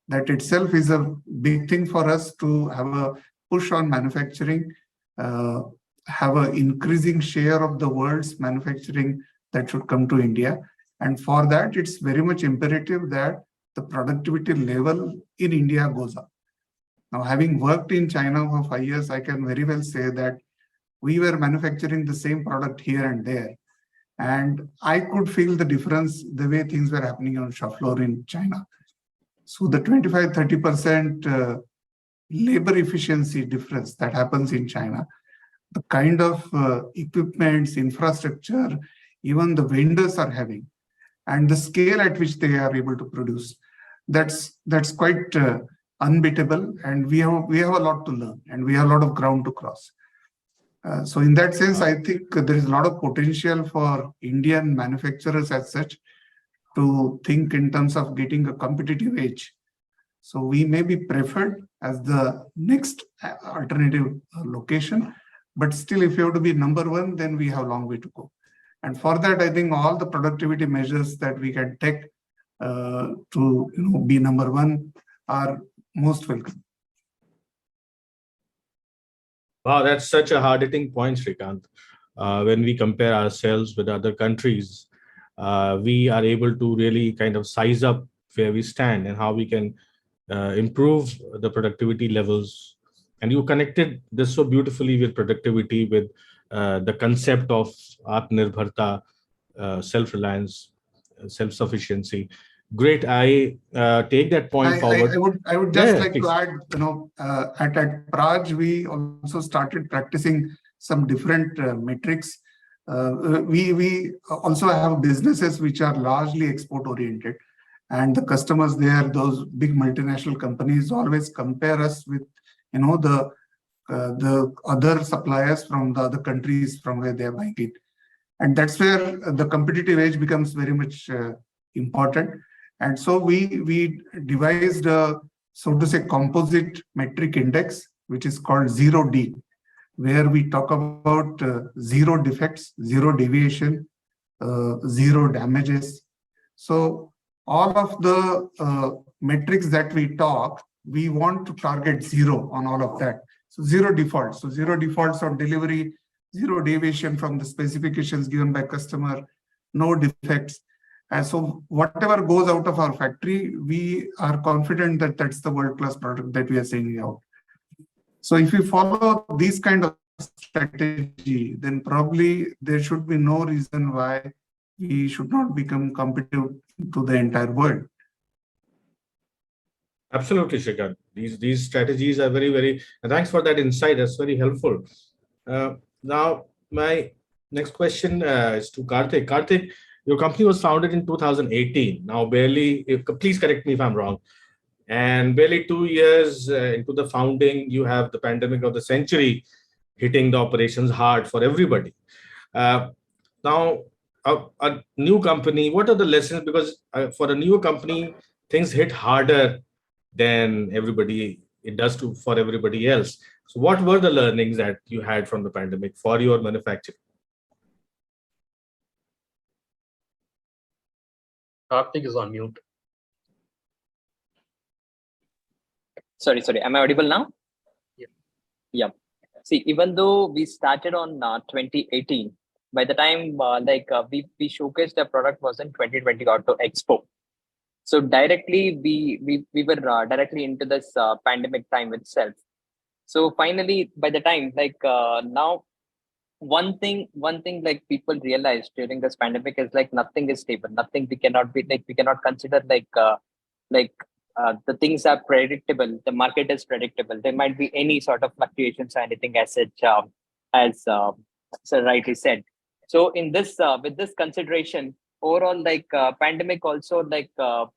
that itself is a big thing for us to have a push on manufacturing, have an increasing share of the world's manufacturing that should come to India. And for that, it's very much imperative that the productivity level in India goes up. Now, having worked in China for 5 years, I can very well say that we were manufacturing the same product here and there. And I could feel the difference the way things were happening on shop floor in China. So the 25-30% labor efficiency difference that happens in China, the kind of equipments, infrastructure, even the vendors are having, and the scale at which they are able to produce, that's quite unbeatable. And we have a lot to learn, and we have a lot of ground to cross. So in that sense, I think there is a lot of potential for Indian manufacturers as such to think in terms of getting a competitive edge. So we may be preferred as the next alternative location, but still if you have to be number one, then we have a long way to go. And for that, I think all the productivity measures that we can take to be number one are most welcome. Wow, that's such a hard-hitting point, Shrikant. When we compare ourselves with other countries, we are able to really kind of size up where we stand and how we can improve the productivity levels. And you connected this so beautifully with productivity, with the concept of Atmanirbharta, self-reliance, self-sufficiency. Great. I take that point forward. I would just like to add, at Praj, we also started practicing some different metrics. We also have businesses which are largely export oriented, and the customers there, those big multinational companies, always compare us with, the other suppliers from the other countries from where they are buying it. And that's where the competitive edge becomes very much important. And so we devised a so to say, composite metric index, which is called 0D, where we talk about zero defects, zero deviation, zero damages. So all of the metrics that we talk, we want to target zero on all of that. So zero defaults. So zero defaults on delivery, zero deviation from the specifications given by customer, no defects. And so whatever goes out of our factory, we are confident that that's the world-class product that we are sending out. So if we follow these kind of strategy, then probably there should be no reason why we should not become competitive to the entire world. Absolutely, Shrikant. These strategies are very. And thanks for that insight. That's very helpful. Now, my next question is to Karthik. Karthik, your company was founded in 2018. Now, please correct me if I'm wrong. And barely 2 years into the founding, you have the pandemic of the century hitting the operations hard for everybody. Uh, Now, a new company, what are the lessons? Because for a new company, things hit harder than it does for everybody else. So, what were the learnings that you had from the pandemic for your manufacturing? Karthik is on mute. Sorry. Am I audible now? Yeah. Yeah. See, even though we started on 2018, by the time we showcased the product was in 2020 Auto Expo. So directly we were directly into this pandemic time itself. So finally, by the time now, one thing like people realized during this pandemic is like nothing is stable. Nothing we cannot consider like the things are predictable. The market is predictable. There might be any sort of fluctuations or anything as such, as so rightly said. So in this with this consideration, overall pandemic also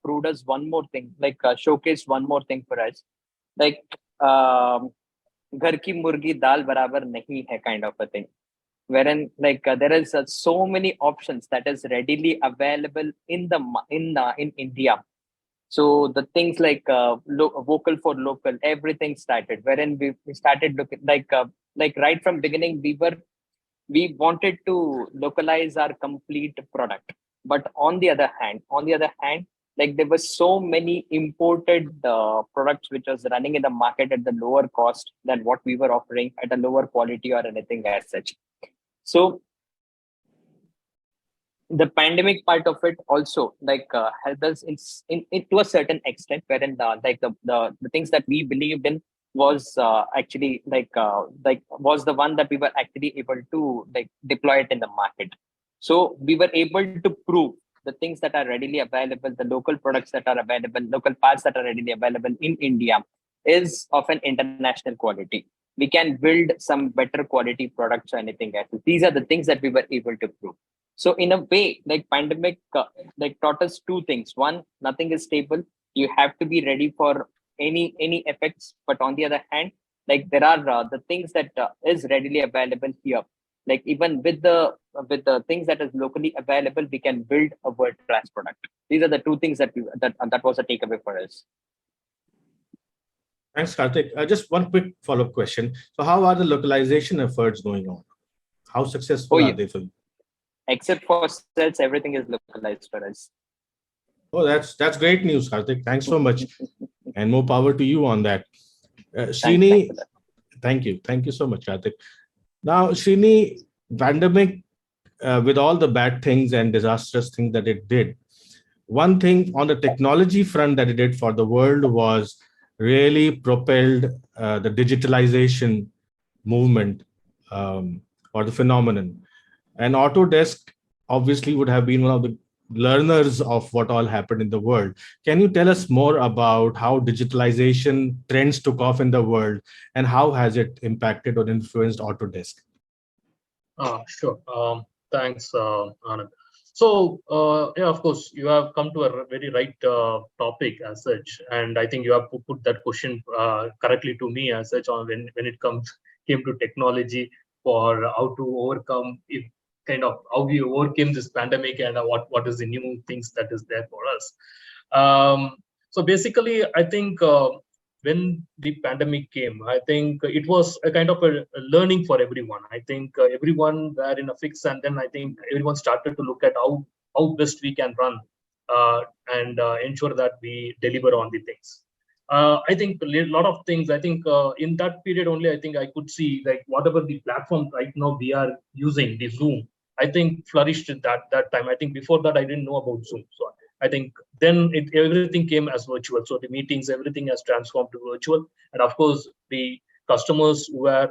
proved us one more thing, showcased one more thing for us, like घर की मुर्गी दाल बराबर नहीं है kind of a thing, wherein there is so many options that is readily available in India. So the things vocal for local, everything started, wherein we started looking right from beginning we wanted to localize our complete product. But on the other hand, like there were so many imported products which was running in the market at the lower cost than what we were offering, at a lower quality or anything as such. So the pandemic part of it also helped us in to a certain extent, wherein the things that we believed in was actually was the one that we were actually able to deploy it in the market. So we were able to prove the things that are readily available, the local products that are available, local parts that are readily available in India is of an international quality. We can build some better quality products or anything else. These are the things that we were able to prove. So in a way, pandemic taught us two things. One, nothing is stable. You have to be ready for any effects. But on the other hand, there are the things that is readily available here. Even with the things that is locally available, we can build a world class product. These are the two things that was a takeaway for us. Thanks, Karthik. Just one quick follow-up question. So, how are the localization efforts going on? How successful are they for you? Except for cells, everything is localized for us. Oh, that's great news, Karthik. Thanks so much, and more power to you on that. Srini, thank you so much, Karthik. Now, Srini, pandemic, with all the bad things and disastrous things that it did, one thing on the technology front that it did for the world was really propelled the digitalization movement, or the phenomenon. And Autodesk obviously would have been one of the learners of what all happened in the world. Can you tell us more about how digitalization trends took off in the world and how has it impacted or influenced Autodesk? Sure. Thanks, Anand. So, yeah, of course, you have come to a very right topic as such, and I think you have put that question correctly to me as such on when it came to technology for how to overcome it, kind of how we overcame this pandemic and what is the new things that is there for us. So basically, I think when the pandemic came, I think it was a kind of a learning for everyone. I think everyone were in a fix, and then I think everyone started to look at how best we can run and ensure that we deliver on the things. I think a lot of things. I think in that period only, I think I could see like whatever the platform right now we are using, the Zoom, I think flourished at that time. I think before that I didn't know about Zoom, so I think then everything came as virtual. So the meetings, everything has transformed to virtual, and of course the customers were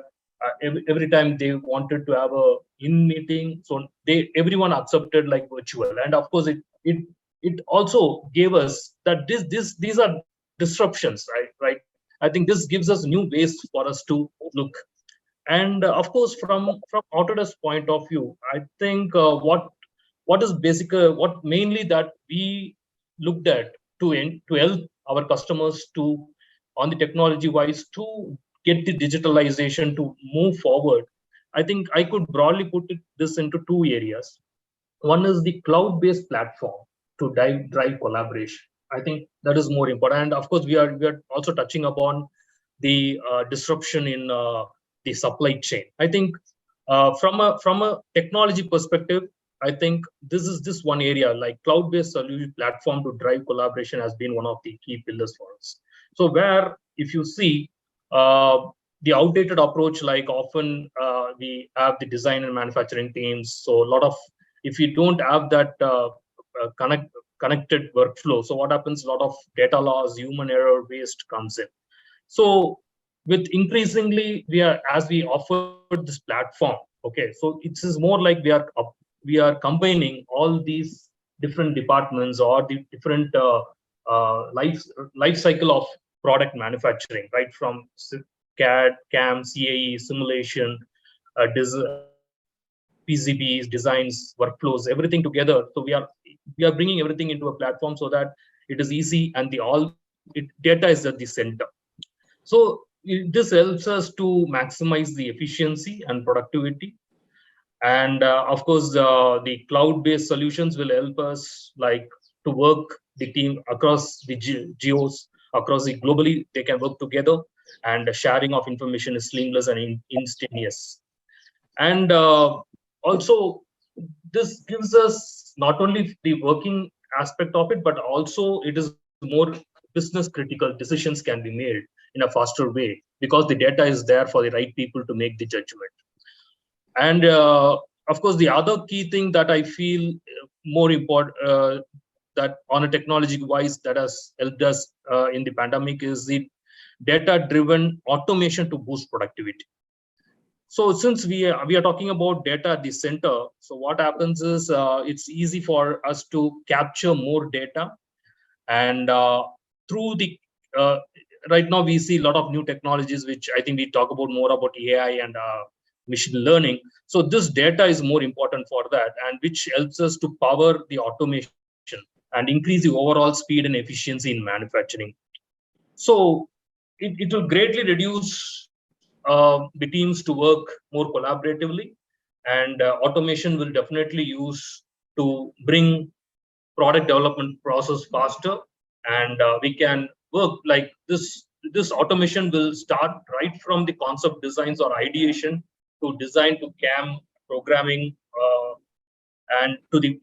every time they wanted to have a in meeting, so everyone accepted like virtual, and of course it also gave us that these are disruptions, right. I think this gives us new ways for us to look. And of course, from Autodesk point of view, I think what is basic, what mainly that we looked at to help our customers to on the technology wise to get the digitalization to move forward. I think I could broadly put this into two areas. One is the cloud-based platform to drive collaboration. I think that is more important. And of course, we are also touching upon the disruption in the supply chain. I think from a technology perspective, I think this one area like cloud-based solution platform to drive collaboration has been one of the key pillars for us. So where if you see the outdated approach, like often we have the design and manufacturing teams. So a lot of if you don't have that connected workflow, so what happens? A lot of data loss, human error, waste comes in. So with increasingly as we offered this platform, okay, so it is more like we are combining all these different departments or the different life cycle of product manufacturing, right, from CAD, CAM, CAE, simulation, PCBs, designs, workflows, everything together. So we are bringing everything into a platform so that it is easy and data is at the center. So this helps us to maximize the efficiency and productivity. And of course, the cloud-based solutions will help us like to work the team across the geos, across the globally, they can work together, and the sharing of information is seamless and instantaneous. And also, this gives us not only the working aspect of it, but also it is more business critical decisions can be made in a faster way because the data is there for the right people to make the judgment. And of course, the other key thing that I feel more important that on a technology wise that has helped us in the pandemic is the data driven automation to boost productivity. So since we are talking about data at the center, so what happens is it's easy for us to capture more data, and through the uh, right now we see a lot of new technologies, which I think we talk about more about AI and machine learning. So this data is more important for that, and which helps us to power the automation and increase the overall speed and efficiency in manufacturing. So it will greatly reduce the teams to work more collaboratively, and automation will definitely use to bring product development process faster, and we can work like this automation will start right from the concept designs or ideation to design to cam programming and to the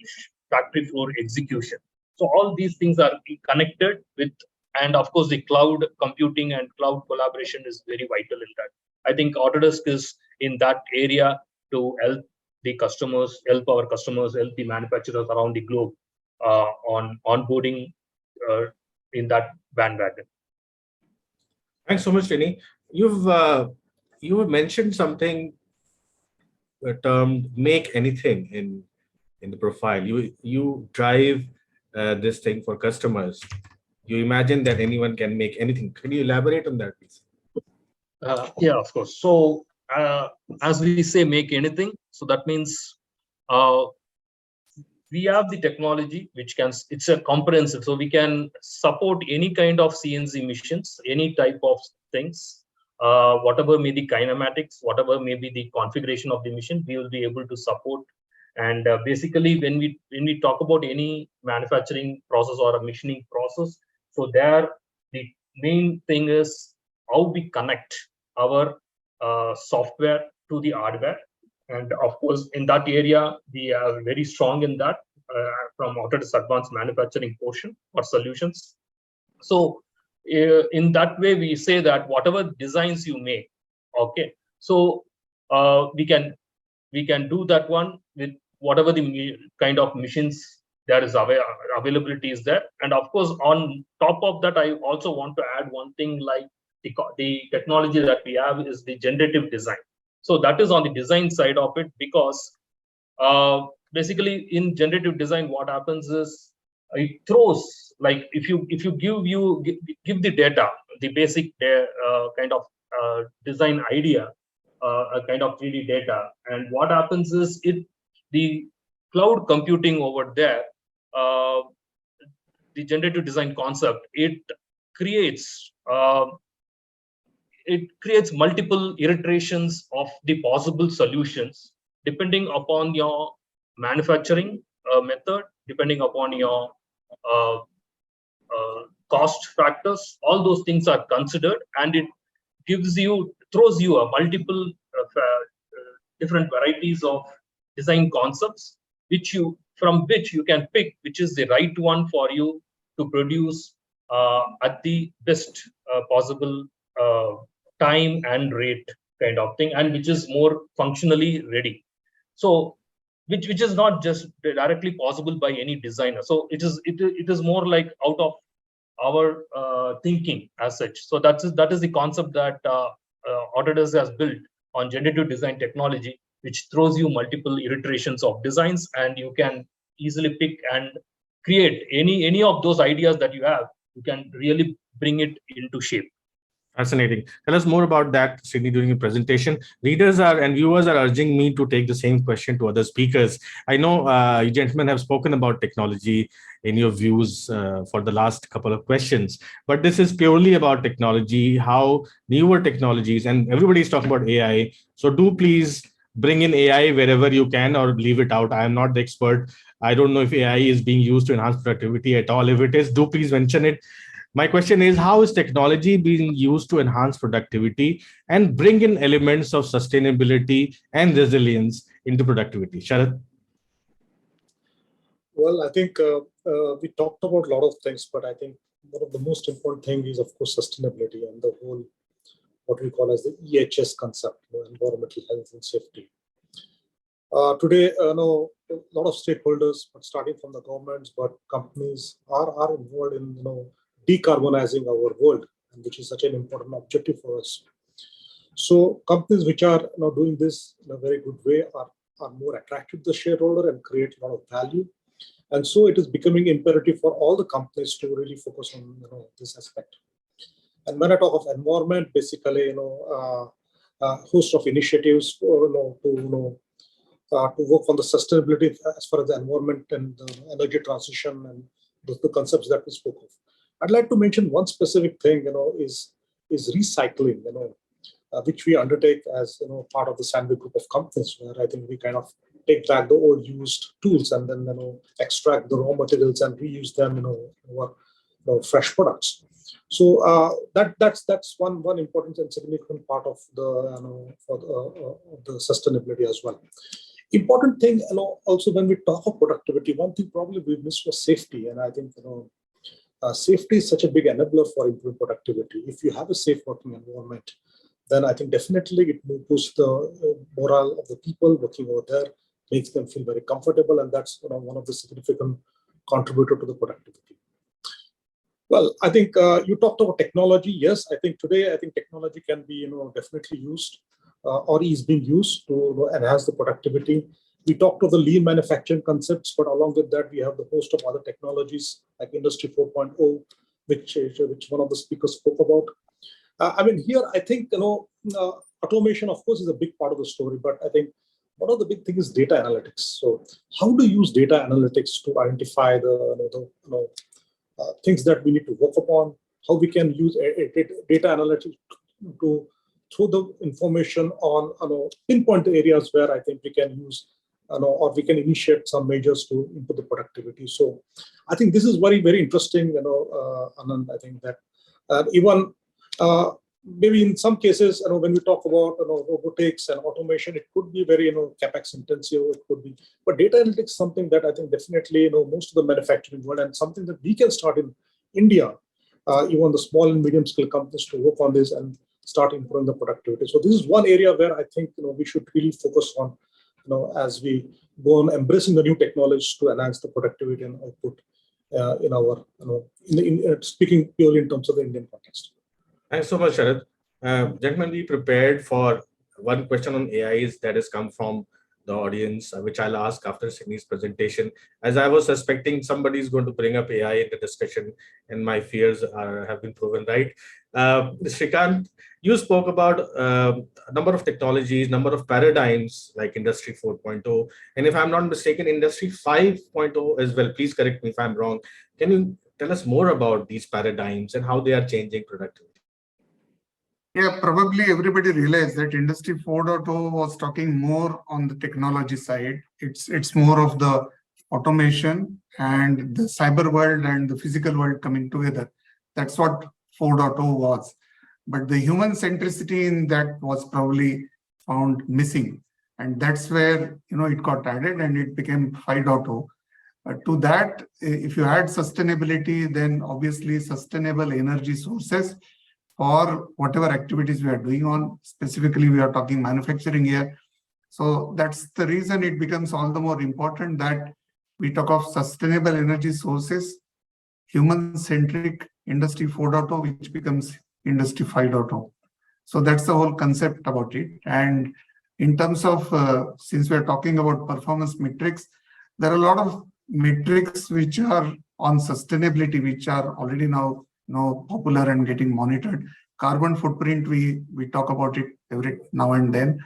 factory floor execution. So all these things are connected with, and of course the cloud computing and cloud collaboration is very vital in that. I think Autodesk is in that area to help the customers, help our customers, help the manufacturers around the globe on onboarding uh, in that bandwagon. Thanks so much, Trini. You have mentioned something termed "make anything" in the profile. You drive this thing for customers. You imagine that anyone can make anything. Can you elaborate on that, please? Yeah, of course. So as we say, make anything. So that means uh, we have the technology which can, it's a comprehensive, so we can support any kind of CNC machines, any type of things, whatever may be kinematics, whatever may be the configuration of the machine, we will be able to support. And basically when we talk about any manufacturing process or a machining process, so there the main thing is how we connect our software to the hardware. And of course, in that area, we are very strong in that from Autodesk Advanced Manufacturing portion or solutions. So in that way, we say that whatever designs you make, okay, so we can do that one with whatever the kind of machines there is availability is there. And of course, on top of that, I also want to add one thing, like the technology that we have is the generative design. So that is on the design side of it, because basically in generative design, what happens is it throws, like if you give the data, the basic kind of design idea, a kind of 3D data, and what happens is the cloud computing over there, the generative design concept, creates uh, it creates multiple iterations of the possible solutions depending upon your manufacturing method, depending upon your uh, cost factors. All those things are considered, and it throws you a multiple different varieties of design concepts, from which you can pick which is the right one for you to produce at the best possible uh, time and rate kind of thing, and which is more functionally ready. So which is not just directly possible by any designer. So it is more like out of our thinking as such. So that is the concept that Autodesk has built on generative design technology, which throws you multiple iterations of designs, and you can easily pick and create any of those ideas that you have. You can really bring it into shape. Fascinating. Tell us more about that, Sydney, during your presentation. Readers and viewers are urging me to take the same question to other speakers. I know you gentlemen have spoken about technology in your views for the last couple of questions, but this is purely about technology, how newer technologies, and everybody's talking about AI. So do please bring in AI wherever you can, or leave it out. I am not the expert. I don't know if AI is being used to enhance productivity at all. If it is, do please mention it. My question is, how is technology being used to enhance productivity and bring in elements of sustainability and resilience into productivity? Sharad? Well, I think we talked about a lot of things, but I think one of the most important thing is, of course, sustainability and the whole, what we call as the EHS concept, environmental health and safety. Today, a lot of stakeholders, but starting from the governments, but companies are involved in decarbonizing our world, and which is such an important objective for us. So companies which are doing this in a very good way are more attractive to the shareholder and create a lot of value. And so it is becoming imperative for all the companies to really focus on this aspect. And when I talk of environment, basically a host of initiatives to work on the sustainability as far as the environment and the energy transition and the concepts that we spoke of. I'd like to mention one specific thing, is recycling, which we undertake as part of the Sandvik group of companies, where I think we kind of take back the old used tools and then extract the raw materials and reuse them in fresh products. So that's one important and significant part of the sustainability as well. Important thing, also when we talk of productivity, one thing probably we missed was safety, and I think safety is such a big enabler for improving productivity. If you have a safe working environment, then I think definitely it will boost the morale of the people working over there, makes them feel very comfortable, and that's one of the significant contributor to the productivity. Well, I think you talked about technology. Yes, I think today technology can be definitely used or is being used to enhance the productivity. We talked of the lean manufacturing concepts, but along with that, we have the host of other technologies like Industry 4.0, which one of the speakers spoke about. I mean, here I think automation, of course, is a big part of the story, but I think one of the big things is data analytics. So, how to use data analytics to identify the things that we need to work upon? How we can use data analytics to throw the information on pinpoint the areas where I think we can use or we can initiate some measures to improve the productivity. So I think this is very, very interesting, Anand. I think that Even maybe in some cases, when we talk about robotics and automation, it could be very capex intensive. It could be, but data analytics is something that I think definitely most of the manufacturing world, and something that we can start in India, even the small and medium scale companies to work on this and start improving the productivity. So this is one area where I think we should really focus on, as we go on embracing the new technologies to enhance the productivity and output in our, speaking purely in terms of the Indian context. Thanks so much, Sharad. Gentlemen, be prepared for one question on AIs that has come from the audience, which I'll ask after Sydney's presentation. As I was suspecting, somebody is going to bring up AI in the discussion, and my fears have been proven right. Shrikant, you spoke about a number of technologies, number of paradigms like Industry 4.0, and if I'm not mistaken, Industry 5.0 as well. Please correct me if I'm wrong. Can you tell us more about these paradigms and how they are changing productivity? Yeah, probably everybody realized that Industry 4.0 was talking more on the technology side. It's more of the automation and the cyber world and the physical world coming together. That's what 4.0 was. But the human centricity in that was probably found missing. And that's where it got added and it became 5.0. To that, if you add sustainability, then obviously sustainable energy sources for whatever activities we are doing on. Specifically, we are talking manufacturing here. So that's the reason it becomes all the more important that we talk of sustainable energy sources, human-centric Industry 4.0, which becomes Industry 5.0. So that's the whole concept about it. And in terms of, since we're talking about performance metrics, there are a lot of metrics which are on sustainability, which are already now popular and getting monitored. Carbon footprint, we talk about it every now and then.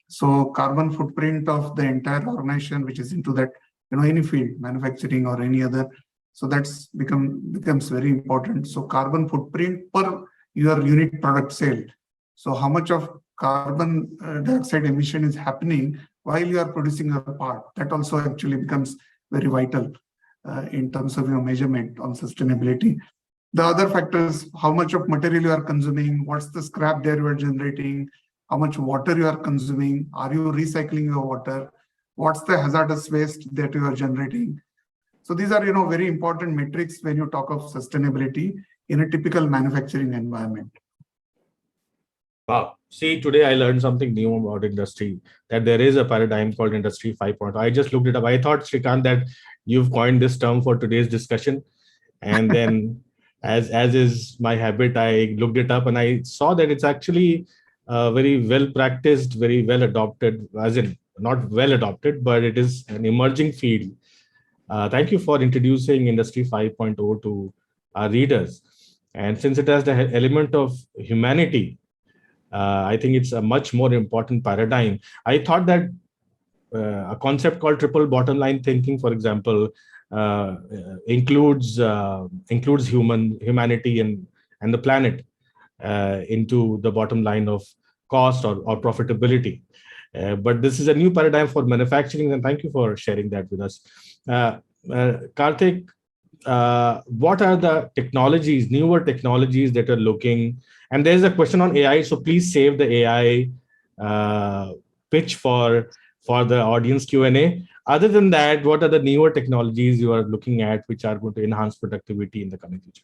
So carbon footprint of the entire organization, which is into that, any field, manufacturing or any other. So that's becomes very important. So carbon footprint per your unit product sale. So how much of carbon dioxide emission is happening while you are producing a part? That also actually becomes very vital in terms of your measurement on sustainability. The other factors, how much of material you are consuming, what's the scrap there you are generating, how much water you are consuming, are you recycling your water, what's the hazardous waste that you are generating. So these are very important metrics when you talk of sustainability in a typical manufacturing environment. Wow. See, today I learned something new about industry, that there is a paradigm called Industry 5.0. I just looked it up. I thought, Shrikant, that you've coined this term for today's discussion. And then as is my habit, I looked it up and I saw that it's actually very well practiced, very well adopted, as in not well adopted, but it is an emerging field. Thank you for introducing Industry 5.0 to our readers. And since it has the element of humanity, I think it's a much more important paradigm. I thought that a concept called triple bottom line thinking, for example, includes humanity and the planet into the bottom line of cost or profitability. But this is a new paradigm for manufacturing, and thank you for sharing that with us. Karthik, what are the technologies, newer technologies that are looking? And there's a question on AI, so please save the AI pitch for the audience Q&A. Other than that, what are the newer technologies you are looking at which are going to enhance productivity in the coming future?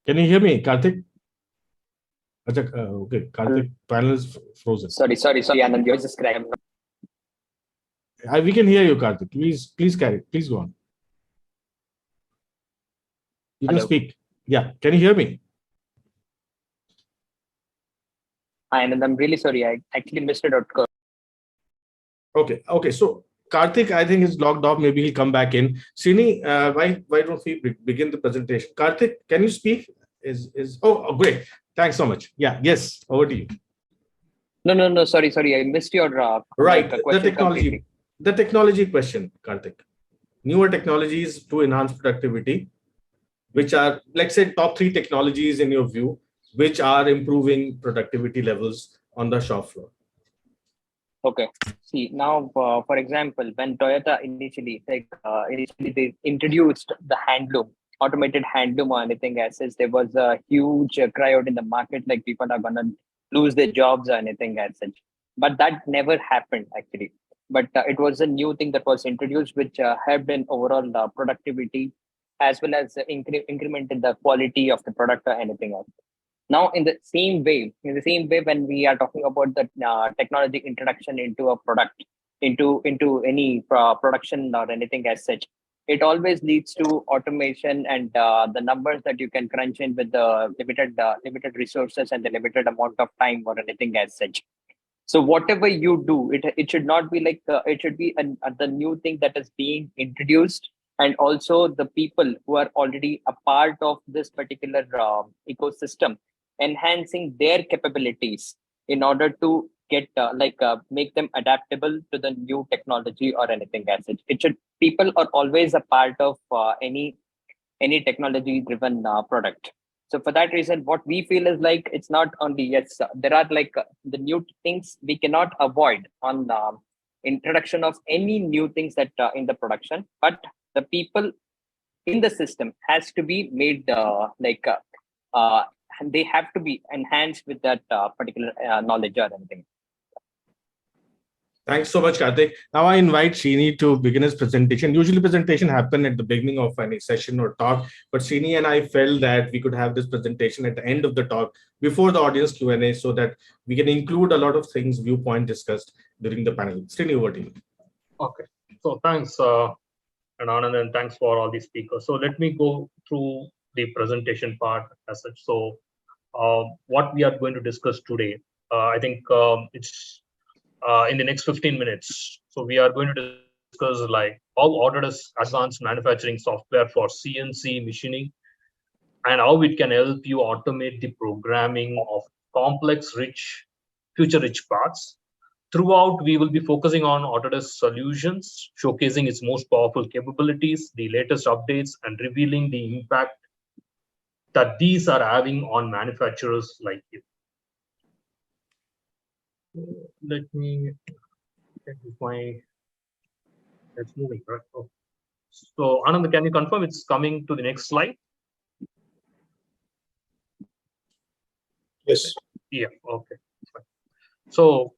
Can you hear me, Karthik? Okay, Karthik, panel is frozen. Sorry, Anand, you're just crying. We can hear you, Karthik. Please go on. You can speak. Yeah, can you hear me? Hi, Anand, I'm really sorry. I actually missed it. Okay. So Karthik, I think, is logged off. Maybe he'll come back in. Srini, why don't we begin the presentation? Karthik, can you speak? Oh, great. Thanks so much. Yeah, yes, over to you. No, sorry. I missed your right. question the technology question, Karthik. Newer technologies to enhance productivity, which are, let's say, top 3 technologies in your view, which are improving productivity levels on the shop floor. Okay. See now, for example, when Toyota initially they introduced the handloom, automated handloom or anything as such, there was a huge cry out in the market, like people are gonna lose their jobs or anything as such. But that never happened actually. But it was a new thing that was introduced, which helped in overall productivity, as well as increment in the quality of the product or anything else. Now in the same way, when we are talking about the technology introduction into a product, into any production or anything as such, it always leads to automation, and the numbers that you can crunch in with the limited resources and the limited amount of time or anything as such. So whatever you do, it should not be like it should be the new thing that is being introduced, and also the people who are already a part of this particular ecosystem, enhancing their capabilities in order to get make them adaptable to the new technology or anything as such. It should People are always a part of any technology driven product. So for that reason, what we feel is like, it's not only, yes, there are the new things we cannot avoid on introduction of any new things that in the production, but the people in the system has to be made and they have to be enhanced with that particular knowledge or anything. Thanks so much, Karthik. Now I invite Srini to begin his presentation. Usually presentation happen at the beginning of any session or talk, but Srini and I felt that we could have this presentation at the end of the talk before the audience Q&A, so that we can include a lot of things, viewpoint discussed during the panel. Srini, over to you. Okay. So thanks, and Anand, and thanks for all these speakers. So let me go through the presentation part as such. So what we are going to discuss today, I think it's in the next 15 minutes. So we are going to discuss like how Autodesk advanced manufacturing software for CNC machining, and how it can help you automate the programming of complex, future-rich parts. Throughout, we will be focusing on Autodesk solutions, showcasing its most powerful capabilities, the latest updates, and revealing the impact that these are having on manufacturers like you. Let me check if it's moving, right? Oh. So, Anand, can you confirm it's coming to the next slide? Yes. Yeah, okay. So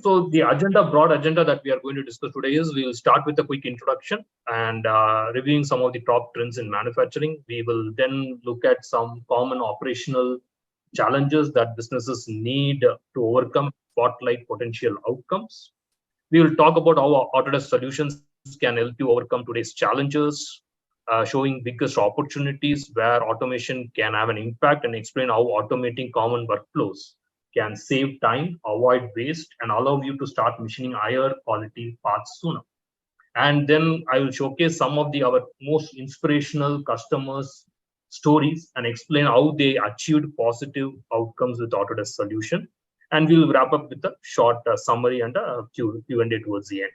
the broad agenda that we are going to discuss today is, we will start with a quick introduction and reviewing some of the top trends in manufacturing. We will then look at some common operational challenges that businesses need to overcome, spotlight potential outcomes. We will talk about how Autodesk solutions can help you overcome today's challenges, showing biggest opportunities where automation can have an impact, and explain how automating common workflows can save time, avoid waste, and allow you to start machining higher quality parts sooner. And then I will showcase some of our most inspirational customers' stories and explain how they achieved positive outcomes with Autodesk solution. And we'll wrap up with a short summary and a Q&A towards the end.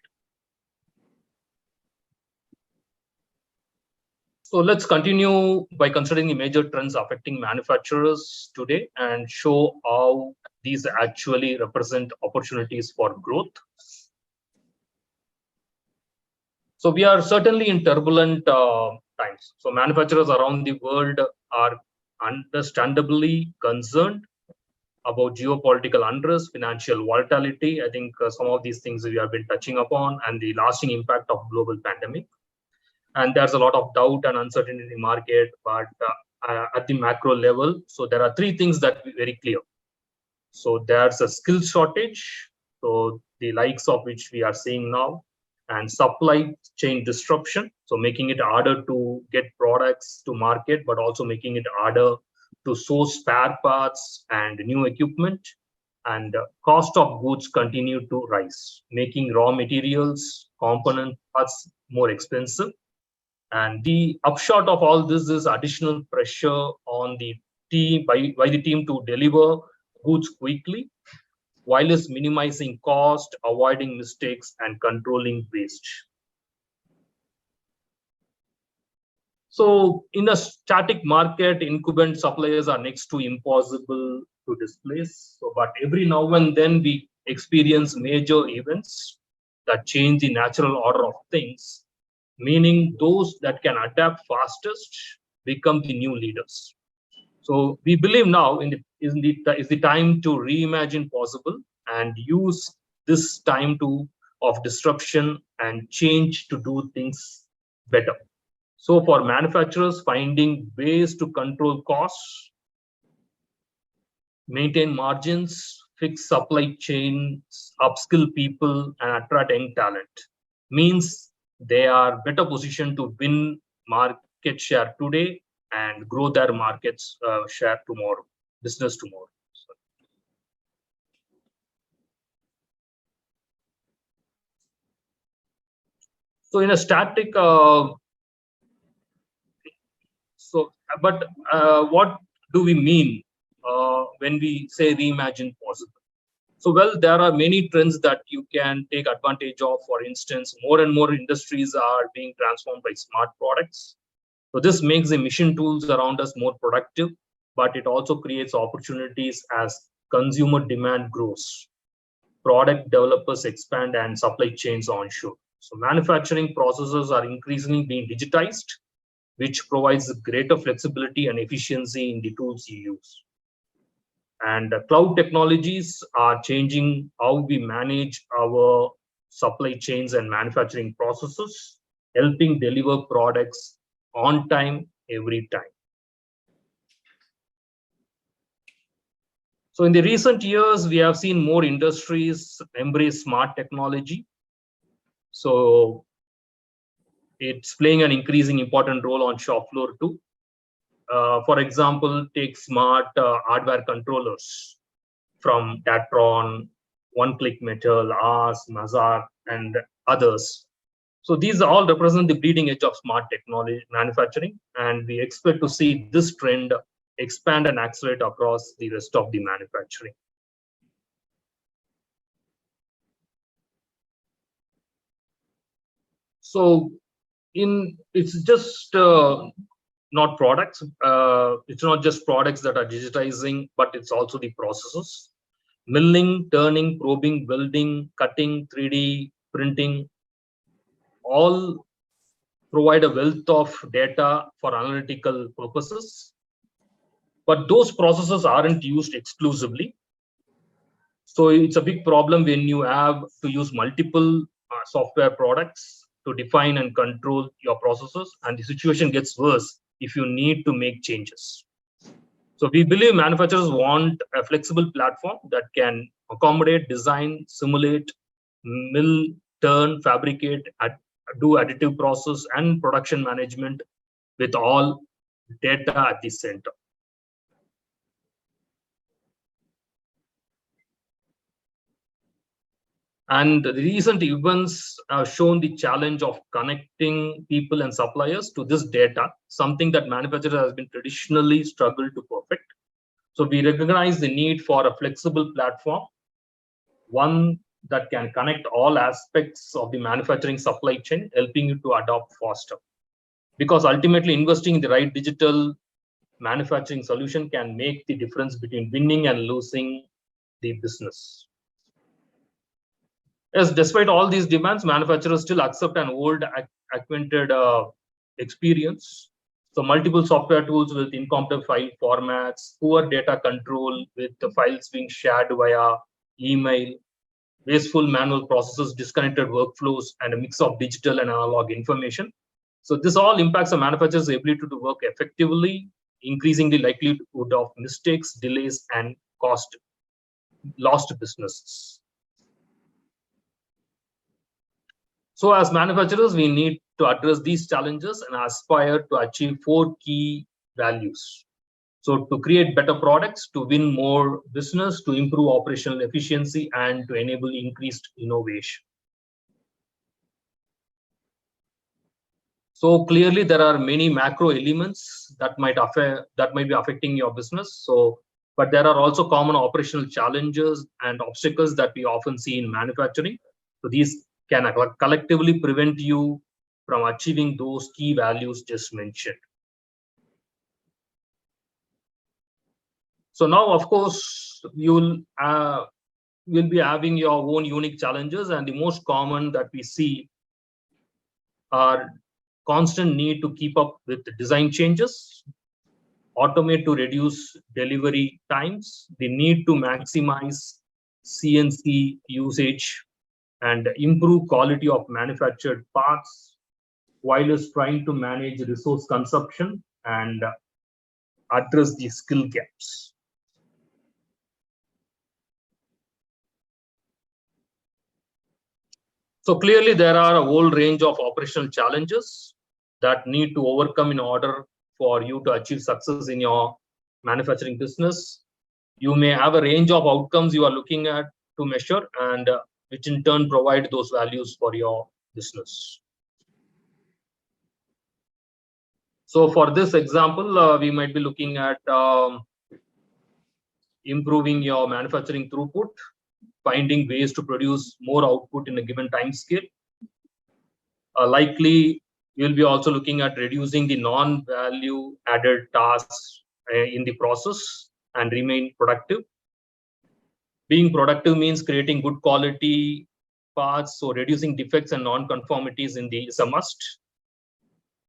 So let's continue by considering the major trends affecting manufacturers today and show how these actually represent opportunities for growth. So we are certainly in turbulent times. So manufacturers around the world are understandably concerned about geopolitical unrest, financial volatility. I think some of these things we have been touching upon, and the lasting impact of global pandemic. And there's a lot of doubt and uncertainty in the market, but at the macro level, so there are three things that are very clear. So there's a skill shortage, so the likes of which we are seeing now, and supply chain disruption, so making it harder to get products to market, but also making it harder to source spare parts and new equipment. And cost of goods continue to rise, making raw materials, component parts more expensive. And the upshot of all this is additional pressure on the team by the team to deliver goods quickly, while is minimizing cost, avoiding mistakes, and controlling waste. So in a static market, incumbent suppliers are next to impossible to displace. So, but every now and then we experience major events that change the natural order of things, meaning those that can adapt fastest become the new leaders. So we believe now is the time to reimagine possible and use this time of disruption and change to do things better. So for manufacturers, finding ways to control costs, maintain margins, fix supply chains, upskill people, and attract young talent means they are better positioned to win market share today and grow their markets share tomorrow, business tomorrow. So in a static, what do we mean when we say reimagine possible? So, well, there are many trends that you can take advantage of. For instance, more and more industries are being transformed by smart products. So this makes the machine tools around us more productive, but it also creates opportunities as consumer demand grows, product developers expand, and supply chains onshore. So manufacturing processes are increasingly being digitized, which provides greater flexibility and efficiency in the tools you use. And cloud technologies are changing how we manage our supply chains and manufacturing processes, helping deliver products on time, every time. So in the recent years, we have seen more industries embrace smart technology. So it's playing an increasing important role on shop floor too. For example, take smart hardware controllers from Datron, One Click Metal, Ars, Mazar, and others. So these all represent the bleeding edge of smart technology manufacturing, and we expect to see this trend expand and accelerate across the rest of the manufacturing. So it's just not products. It's not just products that are digitizing, but it's also the processes. Milling, turning, probing, welding, cutting, 3D printing, all provide a wealth of data for analytical purposes. But those processes aren't used exclusively. So it's a big problem when you have to use multiple software products to define and control your processes, and the situation gets worse if you need to make changes. So we believe manufacturers want a flexible platform that can accommodate, design, simulate, mill, turn, fabricate, do additive process and production management with all data at the center. And the recent events have shown the challenge of connecting people and suppliers to this data, something that manufacturers has been traditionally struggled to perfect. So we recognize the need for a flexible platform, one that can connect all aspects of the manufacturing supply chain, helping you to adopt faster. Because ultimately investing in the right digital manufacturing solution can make the difference between winning and losing the business. Yes, despite all these demands, manufacturers still accept an old acquainted experience. So multiple software tools with incompetent file formats, poor data control with the files being shared via email, wasteful manual processes, disconnected workflows, and a mix of digital and analog information. So this all impacts a manufacturer's ability to work effectively, increasing the likelihood of mistakes, delays, and lost businesses. So as manufacturers, we need to address these challenges and aspire to achieve 4 key values. So to create better products, to win more business, to improve operational efficiency, and to enable increased innovation. So clearly there are many macro elements that might be affecting your business. So, but there are also common operational challenges and obstacles that we often see in manufacturing. So these can collectively prevent you from achieving those key values just mentioned. So now, of course, you'll will be having your own unique challenges, and the most common that we see are constant need to keep up with the design changes, automate to reduce delivery times, the need to maximize CNC usage, and improve quality of manufactured parts, while is trying to manage resource consumption and address the skill gaps. So clearly there are a whole range of operational challenges that need to overcome in order for you to achieve success in your manufacturing business. You may have a range of outcomes you are looking at to measure, and which in turn provide those values for your business. So for this example, we might be looking at improving your manufacturing throughput, finding ways to produce more output in a given time scale. Likely, you'll be also looking at reducing the non-value added tasks in the process and remain productive. Being productive means creating good quality parts, so reducing defects and non-conformities is a must.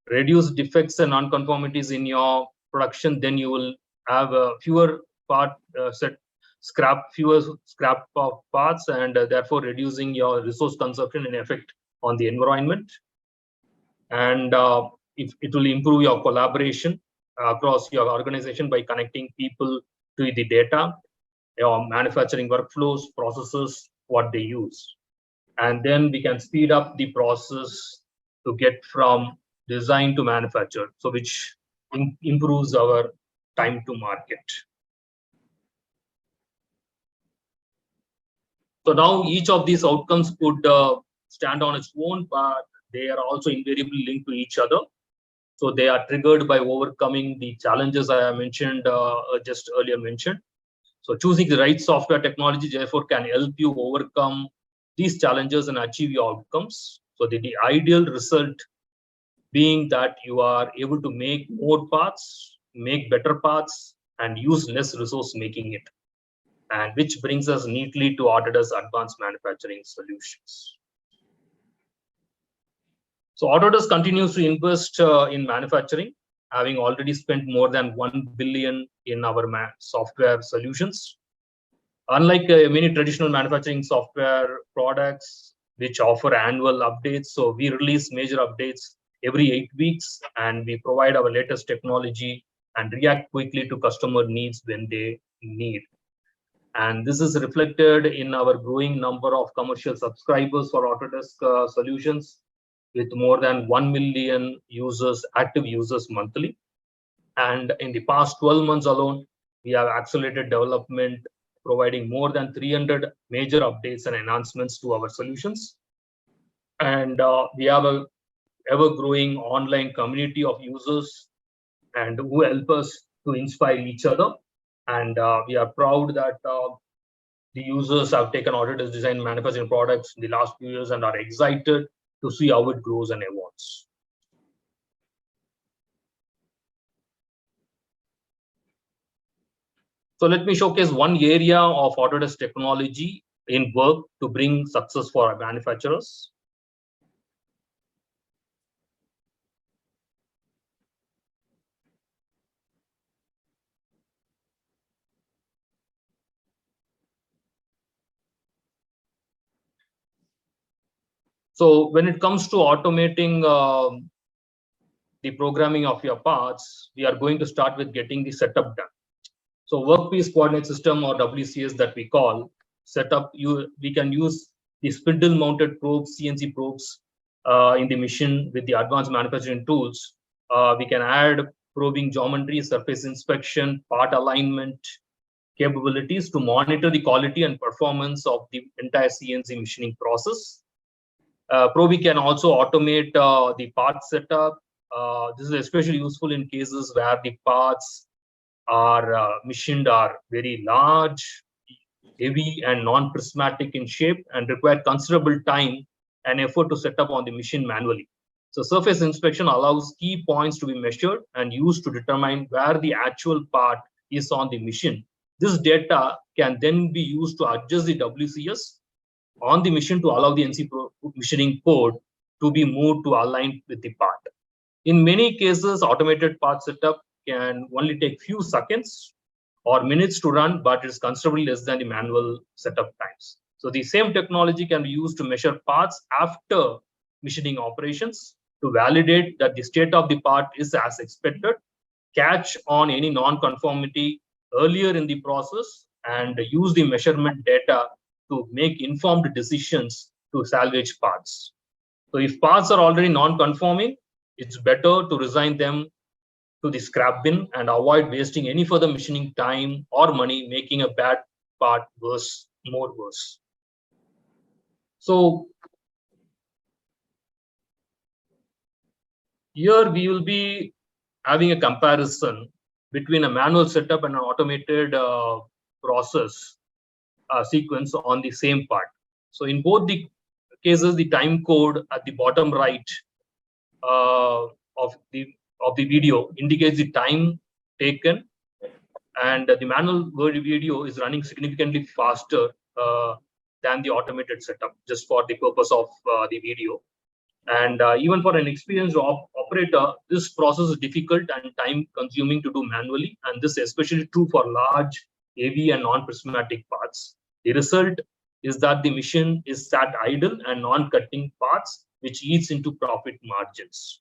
Reduce defects and non-conformities in your production, then you will have fewer scrap of parts, and therefore reducing your resource consumption and effect on the environment. And it will improve your collaboration across your organization by connecting people to the data, your manufacturing workflows, processes, what they use. And then we can speed up the process to get from design to manufacture, so which improves our time to market. So now each of these outcomes could stand on its own, but they are also invariably linked to each other. So they are triggered by overcoming the challenges I have mentioned, just earlier mentioned. So choosing the right software technology, therefore, can help you overcome these challenges and achieve your outcomes. So the ideal result being that you are able to make more parts, make better parts, and use less resource making it. And which brings us neatly to Autodesk Advanced Manufacturing Solutions. So Autodesk continues to invest in manufacturing, having already spent more than 1 billion in our software solutions. Unlike many traditional manufacturing software products, which offer annual updates, so we release major updates every 8 weeks, and we provide our latest technology and react quickly to customer needs when they need. And this is reflected in our growing number of commercial subscribers for Autodesk solutions, with more than 1 million users, active users monthly. And in the past 12 months alone, we have accelerated development, providing more than 300 major updates and enhancements to our solutions. And we have a ever-growing online community of users and who help us to inspire each other. And we are proud that the users have taken Autodesk design manufacturing products in the last few years and are excited to see how it grows and evolves. So let me showcase one area of Autodesk technology in work to bring success for our manufacturers. So when it comes to automating the programming of your parts, we are going to start with getting the setup done. So workpiece coordinate system, or WCS that we call setup, we can use the spindle mounted probes, CNC probes in the machine with the advanced manufacturing tools. We can add probing geometry, surface inspection, part alignment capabilities to monitor the quality and performance of the entire CNC machining process. Probe can also automate the part setup. This is especially useful in cases where the parts are machined are very large, heavy, and non-prismatic in shape and require considerable time and effort to set up on the machine manually. So surface inspection allows key points to be measured and used to determine where the actual part is on the machine, This data can then be used to adjust the WCS on the machine to allow the NC machining code to be moved to align with the part. In many cases, automated part setup can only take few seconds or minutes to run, but it's considerably less than the manual setup times. So the same technology can be used to measure parts after machining operations to validate that the state of the part is as expected, catch on any non-conformity earlier in the process, and use the measurement data to make informed decisions to salvage parts. So if parts are already non-conforming, it's better to resign them to the scrap bin and avoid wasting any further machining time or money, making a bad part worse, more worse. So here we will be having a comparison between a manual setup and an automated process sequence on the same part. So in both the cases, the time code at the bottom right of the video indicates the time taken, and the manual video is running significantly faster than the automated setup, just for the purpose of the video. And even for an experienced operator, this process is difficult and time consuming to do manually, and this is especially true for large, heavy and non-prismatic parts. The result is that the machine is sat idle and non-cutting parts, which eats into profit margins.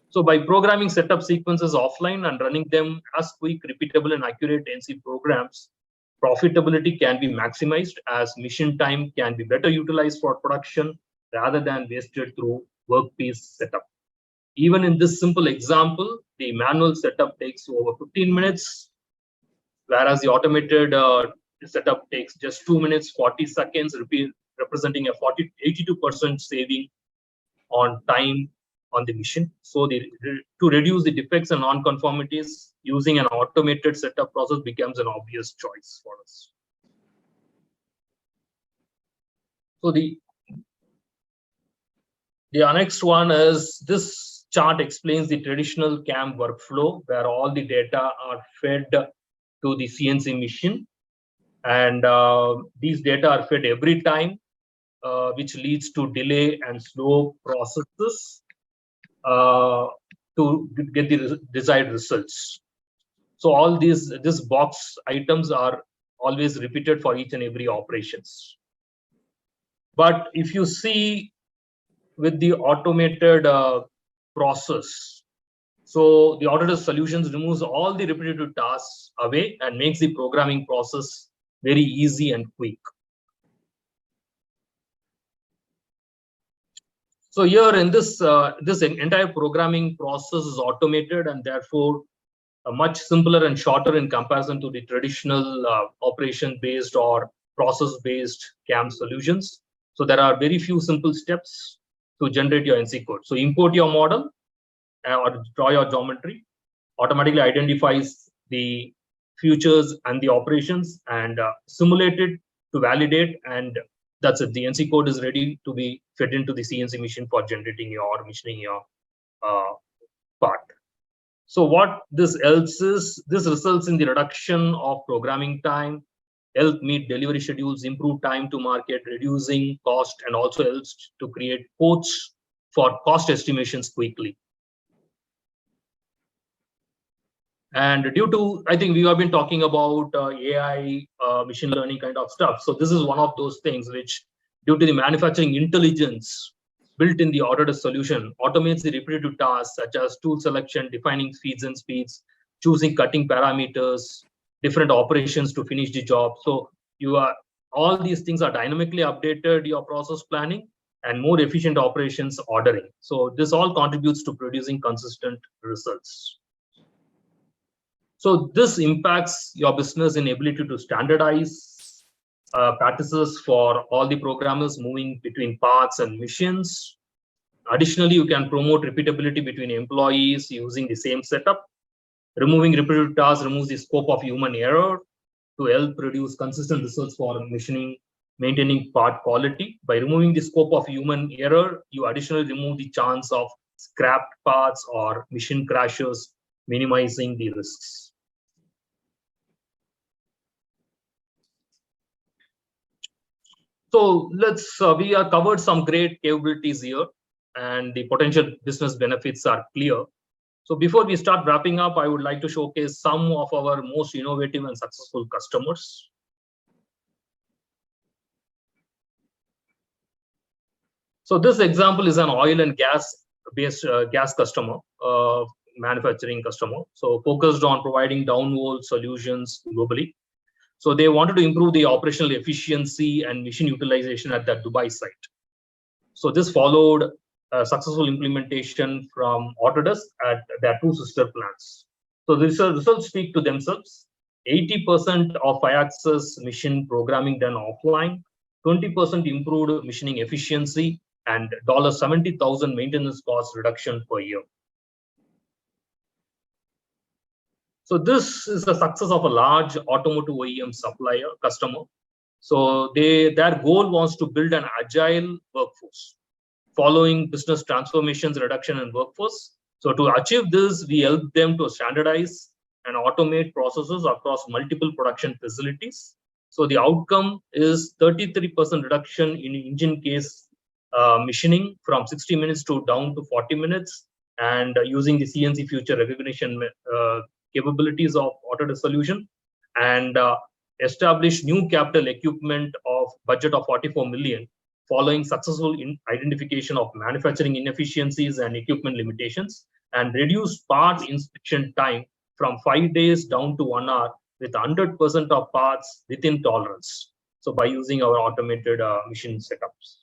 So by programming setup sequences offline and running them as quick, repeatable and accurate NC programs, profitability can be maximized as machine time can be better utilized for production rather than wasted through workpiece setup. Even in this simple example, the manual setup takes over 15 minutes, whereas the automated setup takes just 2 minutes, 40 seconds, representing a 82% saving on time on the machine. So to reduce the defects and non-conformities, using an automated setup process becomes an obvious choice for us. So the next one is this chart explains the traditional CAM workflow where all the data are fed to the CNC machine, and these data are fed every time, which leads to delay and slow processes to get the desired results. So all these box items are always repeated for each and every operations. But if you see with the automated process, so the Autodesk solutions removes all the repetitive tasks away and makes the programming process very easy and quick. So here in this entire programming process is automated and therefore much simpler and shorter in comparison to the traditional operation-based or process-based CAM solutions. So there are very few simple steps to generate your NC code. So import your model or draw your geometry, automatically identifies the features and the operations and simulate it to validate, and that's it. The NC code is ready to be fed into the CNC machine for generating your machining your part. So what this helps is, this results in the reduction of programming time, help meet delivery schedules, improve time to market, reducing cost, and also helps to create quotes for cost estimations quickly. And due to, I think we have been talking about AI, machine learning kind of stuff. So this is one of those things which, due to the manufacturing intelligence built in the Autodesk solution, automates the repetitive tasks such as tool selection, defining feeds and speeds, choosing cutting parameters, different operations to finish the job. So all these things are dynamically updated, your process planning and more efficient operations ordering. So this all contributes to producing consistent results. So this impacts your business in ability to standardize practices for all the programmers moving between parts and machines. Additionally, you can promote repeatability between employees using the same setup. Removing repetitive tasks removes the scope of human error to help produce consistent results for maintaining part quality. By removing the scope of human error, you additionally remove the chance of scrapped parts or machine crashes, minimizing the risks. So we have covered some great capabilities here, and the potential business benefits are clear. So before we start wrapping up, I would like to showcase some of our most innovative and successful customers. So this example is an oil and gas based gas customer, manufacturing customer. So focused on providing downhole solutions globally. So they wanted to improve the operational efficiency and machine utilization at their Dubai site. So this followed a successful implementation from Autodesk at their two sister plants. So the results speak to themselves. 80% of 5-axis machine programming done offline, 20% improved machining efficiency, and $70,000 maintenance cost reduction per year. So this is the success of a large automotive OEM supplier customer. So their goal was to build an agile workforce following business transformations, reduction in workforce. So to achieve this, we help them to standardize and automate processes across multiple production facilities. So the outcome is 33% reduction in engine case machining from 60 minutes to down to 40 minutes, and using the CNC feature recognition capabilities of Autodesk solution, and establish new capital equipment of budget of 44 million following successful identification of manufacturing inefficiencies and equipment limitations, and reduce part inspection time from 5 days down to 1 hour with 100% of parts within tolerance. So by using our automated machine setups.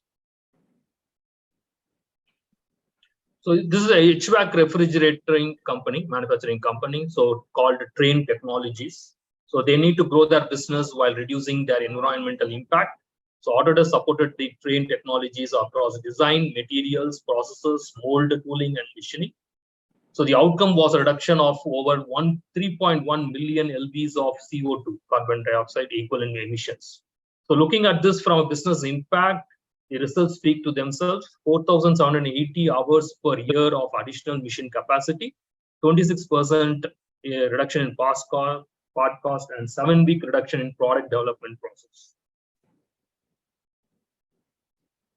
So this is a HVAC refrigerating company, manufacturing company, so called Train Technologies. So they need to grow their business while reducing their environmental impact. So Autodesk supported the Train Technologies across design, materials, processes, mold, tooling, and machining. So the outcome was a reduction of over 3.1 million lbs of CO2, carbon dioxide equivalent emissions. So looking at this from a business impact, the results speak to themselves. 4,780 hours per year of additional machine capacity, 26% reduction in part cost, and 7-week reduction in product development process.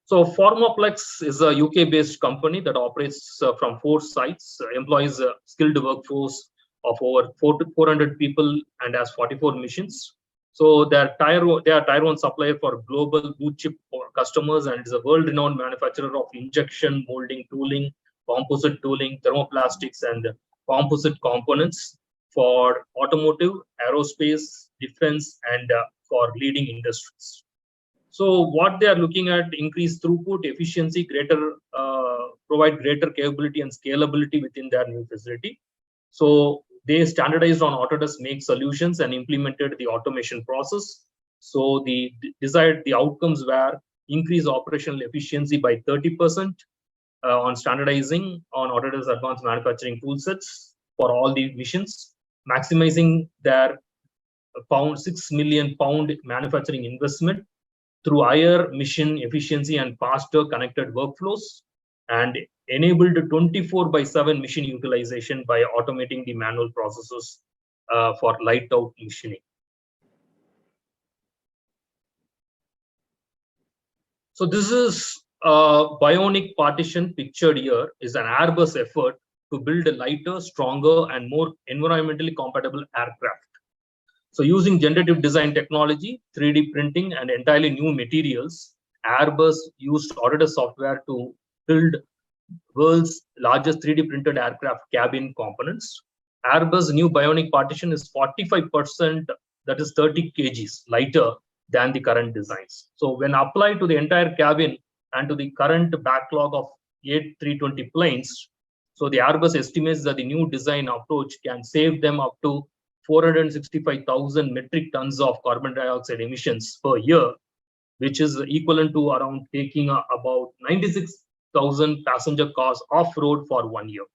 So Formaplex is a UK-based company that operates from 4 sites, employs a skilled workforce of over 400 people, and has 44 machines. So they are tier 1 supplier for global blue chip customers, and it is a world-renowned manufacturer of injection molding tooling, composite tooling, thermoplastics, and composite components for automotive, aerospace, defense, and for leading industries. So what they are looking at: increased throughput, efficiency, provide greater capability and scalability within their new facility. So they standardized on Autodesk Make solutions and implemented the automation process. So the desired outcomes were increase operational efficiency by 30% on standardizing on Autodesk advanced manufacturing toolsets for all the machines, maximizing their £6 million manufacturing investment through higher machine efficiency and faster connected workflows, and enabled 24/7 machine utilization by automating the manual processes for light out machining. So this is bionic partition pictured here is an Airbus effort to build a lighter, stronger, and more environmentally compatible aircraft. So using generative design technology, 3D printing, and entirely new materials, Airbus used Autodesk software to build world's largest 3D printed aircraft cabin components. Airbus' new bionic partition is 45%, that is 30 kgs, lighter than the current designs. So when applied to the entire cabin and to the current backlog of 8 320 planes, so the Airbus estimates that the new design approach can save them up to 465,000 metric tons of carbon dioxide emissions per year, which is equivalent to around taking about 96,000 passenger cars off-road for 1 year.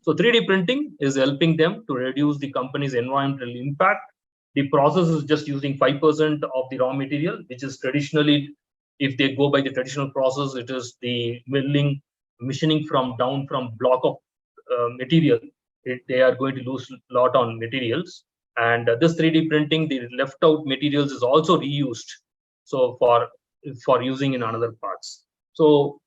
So 3D printing is helping them to reduce the company's environmental impact. The process is just using 5% of the raw material, which is traditionally, if they go by the traditional process, it is the milling, machining from block of material. They are going to lose a lot on materials. And this 3D printing, the left out materials is also reused. So for for using in another parts. So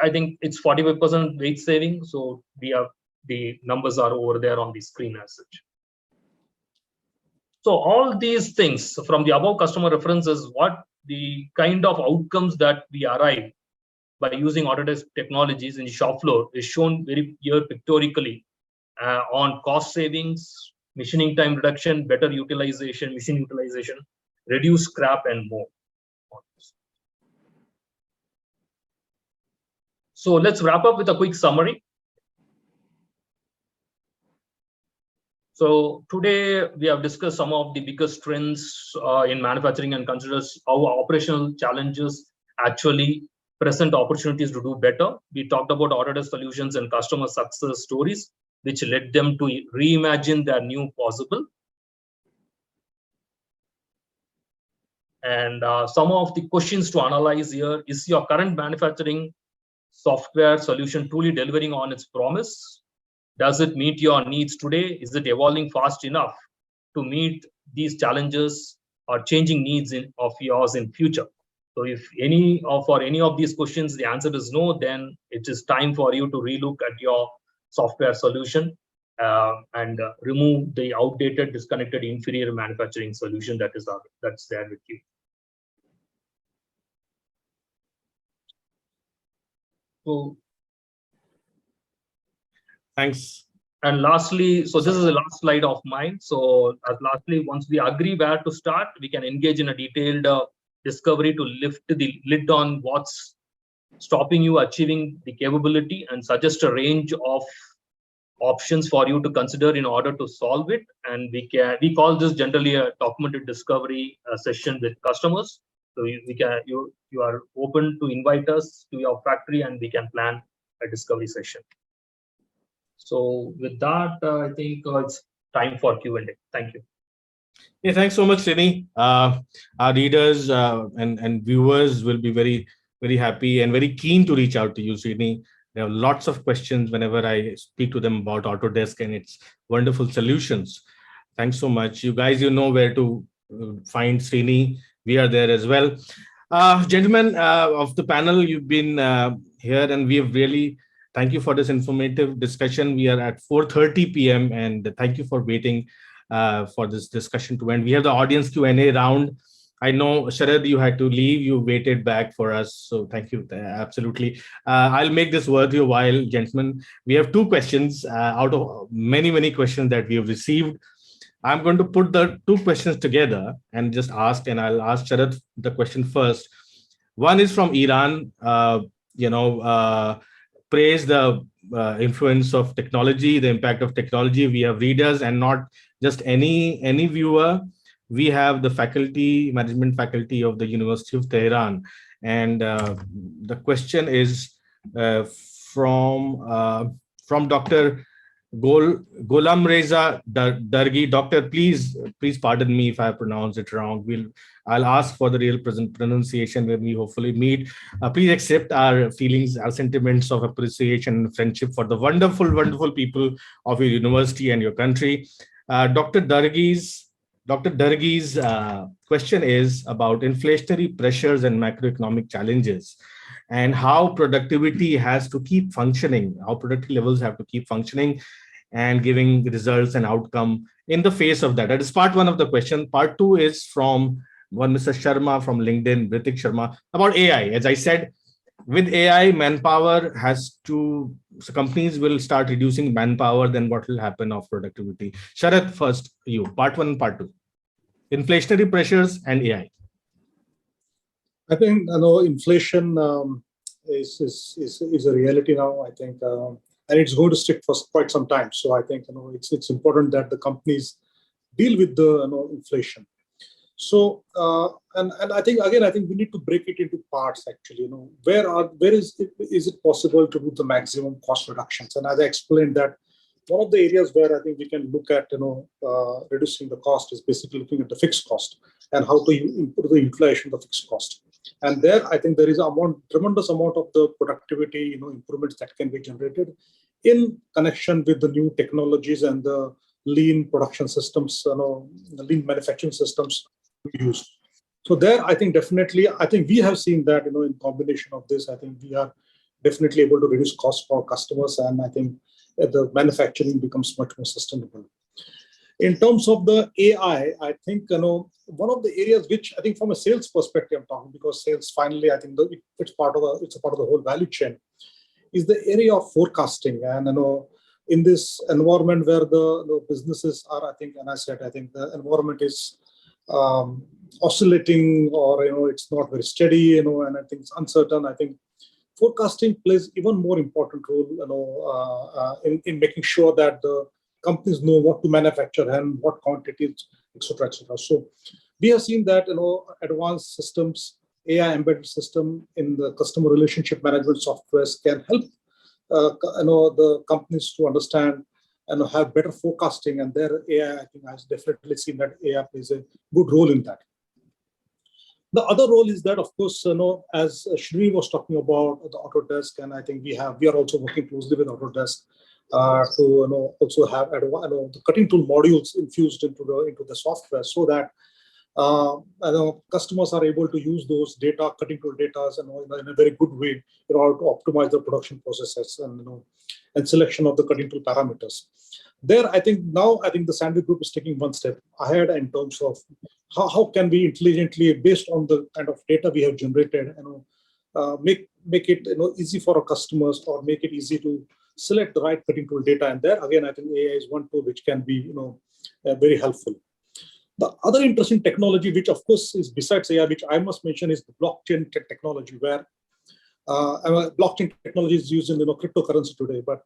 I think it's 45% weight saving. So we have the numbers are over there on the screen as such. So all these things from the above customer references, what the kind of outcomes that we arrive by using Autodesk technologies in the shop floor is shown very here pictorially on cost savings, machining time reduction, better utilization, machine utilization, reduce scrap, and more. So let's wrap up with a quick summary. So today we have discussed some of the biggest trends in manufacturing and considers how operational challenges actually present opportunities to do better. We talked about Autodesk solutions and customer success stories, which led them to reimagine their new possible. And some of the questions to analyze here: is your current manufacturing software solution truly delivering on its promise? Does it meet your needs today? Is it evolving fast enough to meet these challenges or changing needs of yours in future? So if for any of these questions the answer is no, then it is time for you to relook at your software solution and remove the outdated, disconnected, inferior manufacturing solution that's there with you. So Thanks. And lastly, so this is the last slide of mine. So lastly, once we agree where to start, we can engage in a detailed discovery to lift the lid on what's stopping you achieving the capability and suggest a range of options for you to consider in order to solve it. And we call this generally a documented discovery session with customers. So you are open to invite us to your factory and we can plan a discovery session. So with that, I think it's time for Q&A. Thank you. Yeah, thanks so much, Srini. Our readers and viewers will be very happy and very keen to reach out to you, Srini. They have lots of questions whenever I speak to them about Autodesk and its wonderful solutions. Thanks so much. You guys, you know where to find Srini. We are there as well. Gentlemen of the panel, you've been here and we have really, thank you for this informative discussion. We are at 4:30 p.m. and thank you for waiting for this discussion to end. We have the audience Q&A round. I know, Sharad, you had to leave. You waited back for us. So thank you. Absolutely. I'll make this worth your while, gentlemen. We have two questions out of many questions that we have received. I'm going to put the two questions together and just ask, and I'll ask Sharad the question first. One is from Iran, praise the influence of technology, the impact of technology. We have readers and not just any viewer. We have the management faculty of the University of Tehran. And the question is from Dr. Gholam Reza Dargi. Doctor, please pardon me if I pronounce it wrong. I'll ask for the real pronunciation when we hopefully meet. Please accept our feelings, our sentiments of appreciation and friendship for the wonderful people of your university and your country. Dr. Dargi's question is about inflationary pressures and macroeconomic challenges, and how productivity has to keep functioning, how productivity levels have to keep functioning and giving results and outcome in the face of that. That is part one of the question. Part two is from one Mr. Sharma from LinkedIn, Ritik Sharma, about AI. As I said, with AI, so companies will start reducing manpower, then what will happen of productivity? Sharad, first you, part one and part two. Inflationary pressures and AI. I think inflation is a reality now. I think, and it's going to stick for quite some time. So I think it's important that the companies deal with the inflation. So and I think we need to break it into parts. Actually, where is it possible to do the maximum cost reductions? And as I explained that, one of the areas where I think we can look at reducing the cost is basically looking at the fixed cost and how to improve the inflation of the fixed cost. And there, I think there is a tremendous amount of the productivity, improvements that can be generated in connection with the new technologies and the lean production systems, the lean manufacturing systems used. So there, I think definitely, I think we have seen that, in combination of this, I think we are definitely able to reduce costs for customers, and I think the manufacturing becomes much more sustainable. In terms of the AI, I think, one of the areas which I think from a sales perspective, I'm talking, because sales finally, I think it's it's a part of the whole value chain, is the area of forecasting. And in this environment where the businesses are, I think, and I said, I think the environment is oscillating, or it's not very steady, and I think it's uncertain. I think forecasting plays even more important role, in making sure that the companies know what to manufacture and what quantities, etc., etc. So we have seen that advanced systems, AI embedded system in the customer relationship management softwares can help the companies to understand and have better forecasting, and their AI, I think, has definitely seen that AI plays a good role in that. The other role is that, of course, as Shri was talking about the Autodesk, and I think we are also working closely with Autodesk to also have the cutting tool modules infused into the software, so that customers are able to use those cutting tool data, in a very good way in order to optimize the production processes and selection of the cutting tool parameters. There, I think the Sandvik Group is taking one step ahead in terms of how can we intelligently, based on the kind of data we have generated, make it easy for our customers, or make it easy to select the right cutting tool data. And there again, I think AI is one tool which can be very helpful. The other interesting technology, which of course is besides AI, which I must mention, is the blockchain technology, where blockchain technology is used in cryptocurrency today, but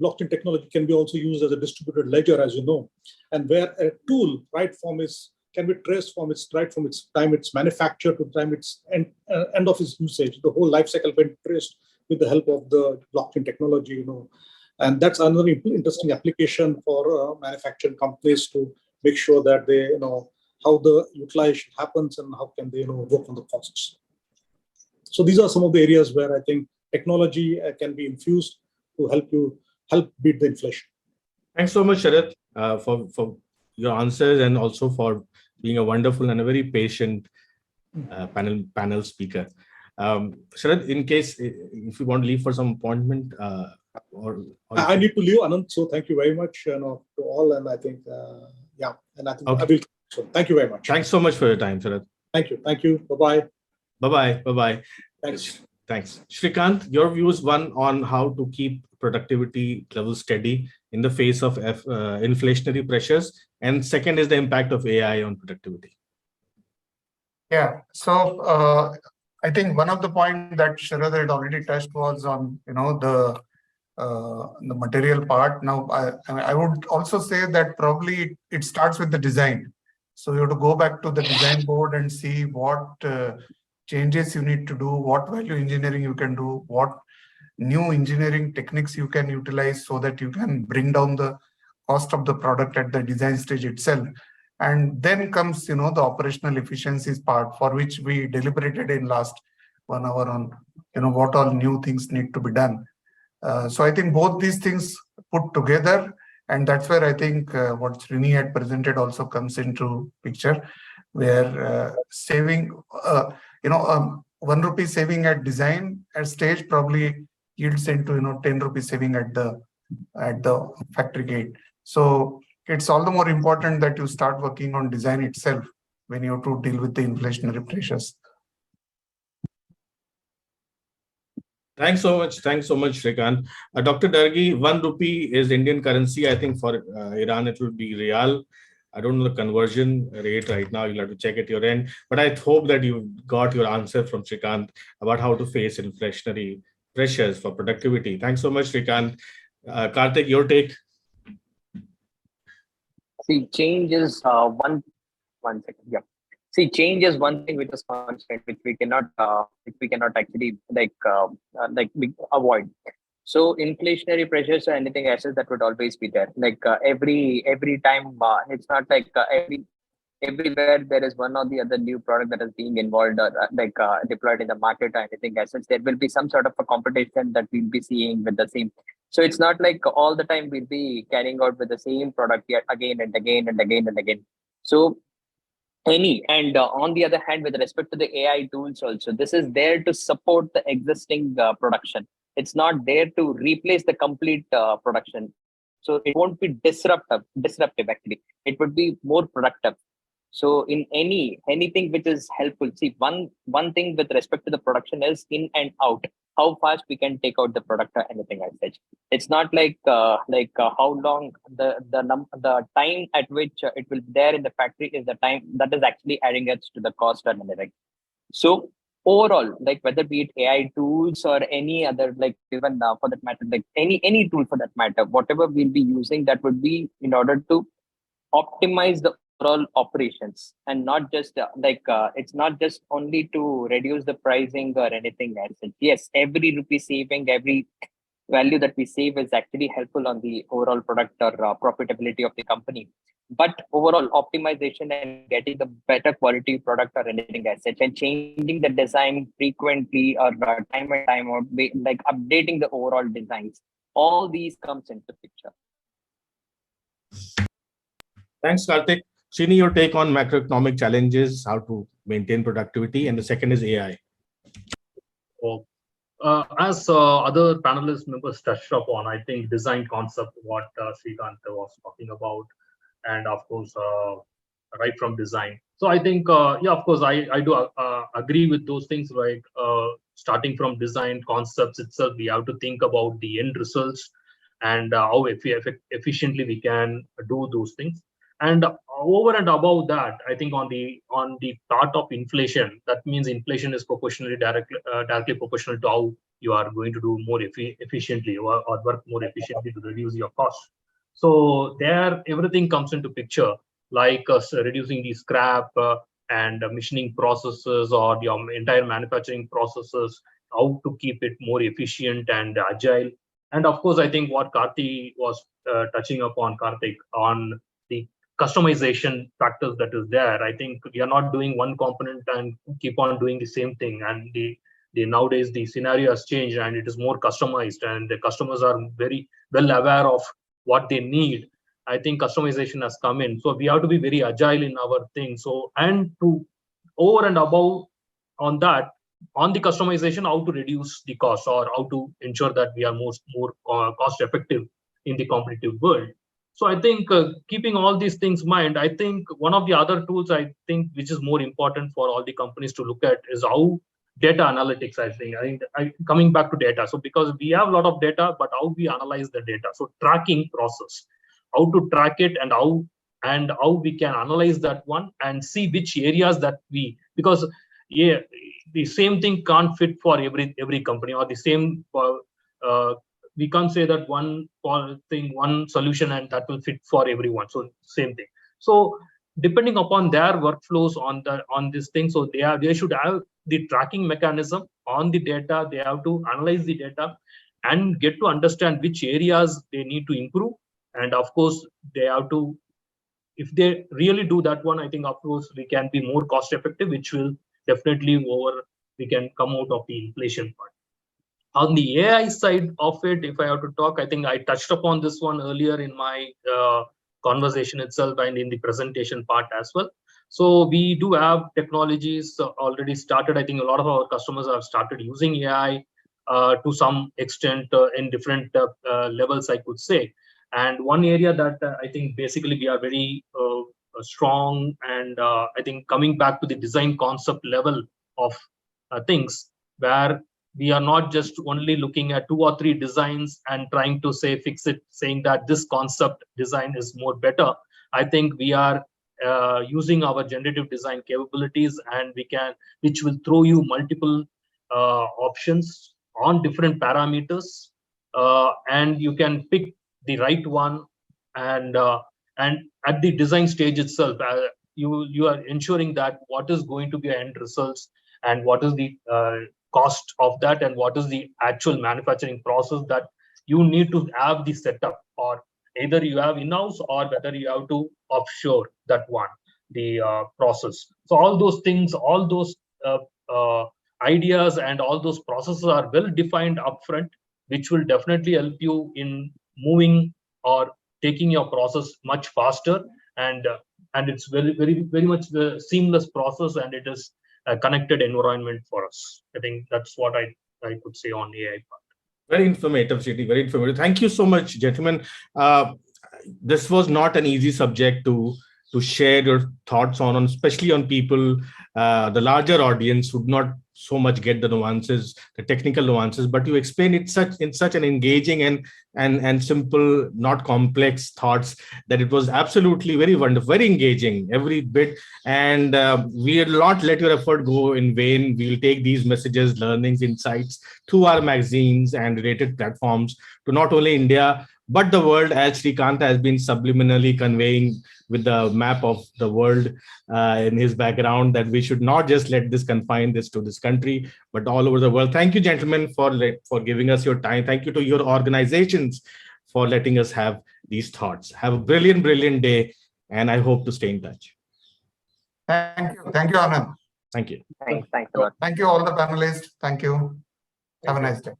blockchain technology can be also used as a distributed ledger, as you know, and where a tool can be traced from its time it's manufactured to the time its end of its usage. The whole life cycle been traced with the help of the blockchain technology, and that's another interesting application for manufacturing companies to make sure that they how the utilization happens and how can they work on the costs. So these are some of the areas where I think technology can be infused to help beat the inflation. Thanks so much, Sharath, for your answers, and also for being a wonderful and a very patient panel speaker. Sharath, in case if you want to leave for some appointment, or I need to leave, Anand. So thank you very much to all, and I think okay. I will. So thank you very much. Thanks so much for your time, Sharath. Thank you. Bye bye. Thanks. Shrikant, your views, one on how to keep productivity levels steady in the face of inflationary pressures, and second is the impact of AI on productivity. Yeah. So I think one of the points that Sharath had already touched was on the material part. Now I would also say that probably it starts with the design. So you have to go back to the design board and see what changes you need to do, what value engineering you can do, what new engineering techniques you can utilize, so that you can bring down the cost of the product at the design stage itself. And then comes the operational efficiencies part, for which we deliberated in last 1 hour on what all new things need to be done. So I think both these things put together, and that's where I think what Srini had presented also comes into picture, where saving 1 rupee saving at design at stage probably yields into 10 rupee saving at the factory gate. So it's all the more important that you start working on design itself when you have to deal with the inflationary pressures. Thanks so much, Shrikant. Dr. Dargi, 1 rupee is Indian currency. I think for Iran it will be real. I don't know the conversion rate right now. You'll have to check at your end. But I hope that you got your answer from Shrikant about how to face inflationary pressures for productivity. Thanks so much, Shrikant. Karthik, your take? See, change is one second. Yeah. See, change is one thing which is constant, which we cannot actually avoid. So inflationary pressures or anything else that would always be there. Like every time, it's not like everywhere there is one or the other new product that is being involved or deployed in the market or anything else. There will be some sort of a competition that we'll be seeing with the same. So it's not like all the time we'll be carrying out with the same product yet again and again and again and again. So And on the other hand, with respect to the AI tools also, this is there to support the existing production. It's not there to replace the complete production. So it won't be disruptive actually. It would be more productive. So in anything which is helpful, see, one thing with respect to the production is in and out, how fast we can take out the product or anything as such. It's not like how long the time at which it will be there in the factory is the time that is actually adding it to the cost or anything. So overall, like whether be it AI tools or any other, like even for that matter, like any tool for that matter, whatever we'll be using, that would be in order to optimize the overall operations, and not just it's not just only to reduce the pricing or anything else. Yes, every rupee saving, every value that we save is actually helpful on the overall product or profitability of the company. But overall optimization and getting the better quality product or anything as such, and changing the design frequently or time and time, or like updating the overall designs, all these comes into picture. Thanks, Karthik. Srini, your take on macroeconomic challenges, how to maintain productivity, and the second is AI. Well, as other panelist members touched upon, I think design concept, what Srikanth was talking about, and of course, right from design. So I think, yeah, of course, I do agree with those things, right? Starting from design concepts itself, we have to think about the end results and how efficiently we can do those things. And over and above that, I think on the part of inflation, that means inflation is proportionally directly proportional to how you are going to do more efficiently or work more efficiently to reduce your cost. So there, everything comes into picture, like reducing the scrap and machining processes or your entire manufacturing processes, how to keep it more efficient and agile. And of course, I think what Karthi was touching upon, Karthik, on the customization factors that is there. I think we are not doing one component and keep on doing the same thing. And the nowadays the scenario has changed and it is more customized, and the customers are very well aware of what they need. I think customization has come in, so we have to be very agile in our thing. So, and to over and above on that, on the customization, how to reduce the cost or how to ensure that we are more cost effective in the competitive world. So I think keeping all these things in mind, I think one of the other tools I think which is more important for all the companies to look at is how data analytics. I think coming back to data. So because we have a lot of data, but how we analyze the data. So tracking process, how to track it, and how we can analyze that one and see which areas that we, because yeah, the same thing can't fit for every company, or the same we can't say that one thing, one solution, and that will fit for everyone. So same thing. So depending upon their workflows on this thing, so they should have the tracking mechanism on the data. They have to analyze the data and get to understand which areas they need to improve. And of course, they have to, if they really do that one, I think of course we can be more cost effective, which will definitely we can come out of the inflation part. On the AI side of it, if I have to talk, I think I touched upon this one earlier in my conversation itself and in the presentation part as well. So we do have technologies already started. I think a lot of our customers have started using AI to some extent in different levels, I could say. And one area that I think basically we are very strong, and I think coming back to the design concept level of things, where we are not just only looking at 2 or 3 designs and trying to fix it, saying that this concept design is more better. I think we are using our generative design capabilities, and which will throw you multiple options on different parameters, and you can pick the right one. And at the design stage itself, you are ensuring that what is going to be end results, and what is the cost of that, and what is the actual manufacturing process that you need to have the setup, or either you have in-house or whether you have to offshore that one, the process. So all those things, all those ideas and all those processes are well defined upfront, which will definitely help you in moving or taking your process much faster, and and it's very much the seamless process, and it is a connected environment for us. I think that's what I could say on AI. Very informative, Srini. Very informative. Thank you so much, gentlemen. Uh, this was not an easy subject to share your thoughts on, especially on people, the larger audience would not so much get the nuances, the technical nuances. But you explained it in such an engaging and simple, not complex thoughts, that it was absolutely very wonderful, very engaging, every bit. And we will not let your effort go in vain. We will take these messages, learnings, insights through our magazines and related platforms to not only India, but the world, as Srikant has been subliminally conveying with the map of the world in his background, that we should not just let this confine this to this country, but all over the world. Thank you, gentlemen, for giving us your time. Thank you to your organizations for letting us have these thoughts. Have a brilliant, brilliant day, and I hope to stay in touch. Thank you, Anand. Thank you. Thanks a lot. Thank you, all the panelists. Thank you. Have a nice day.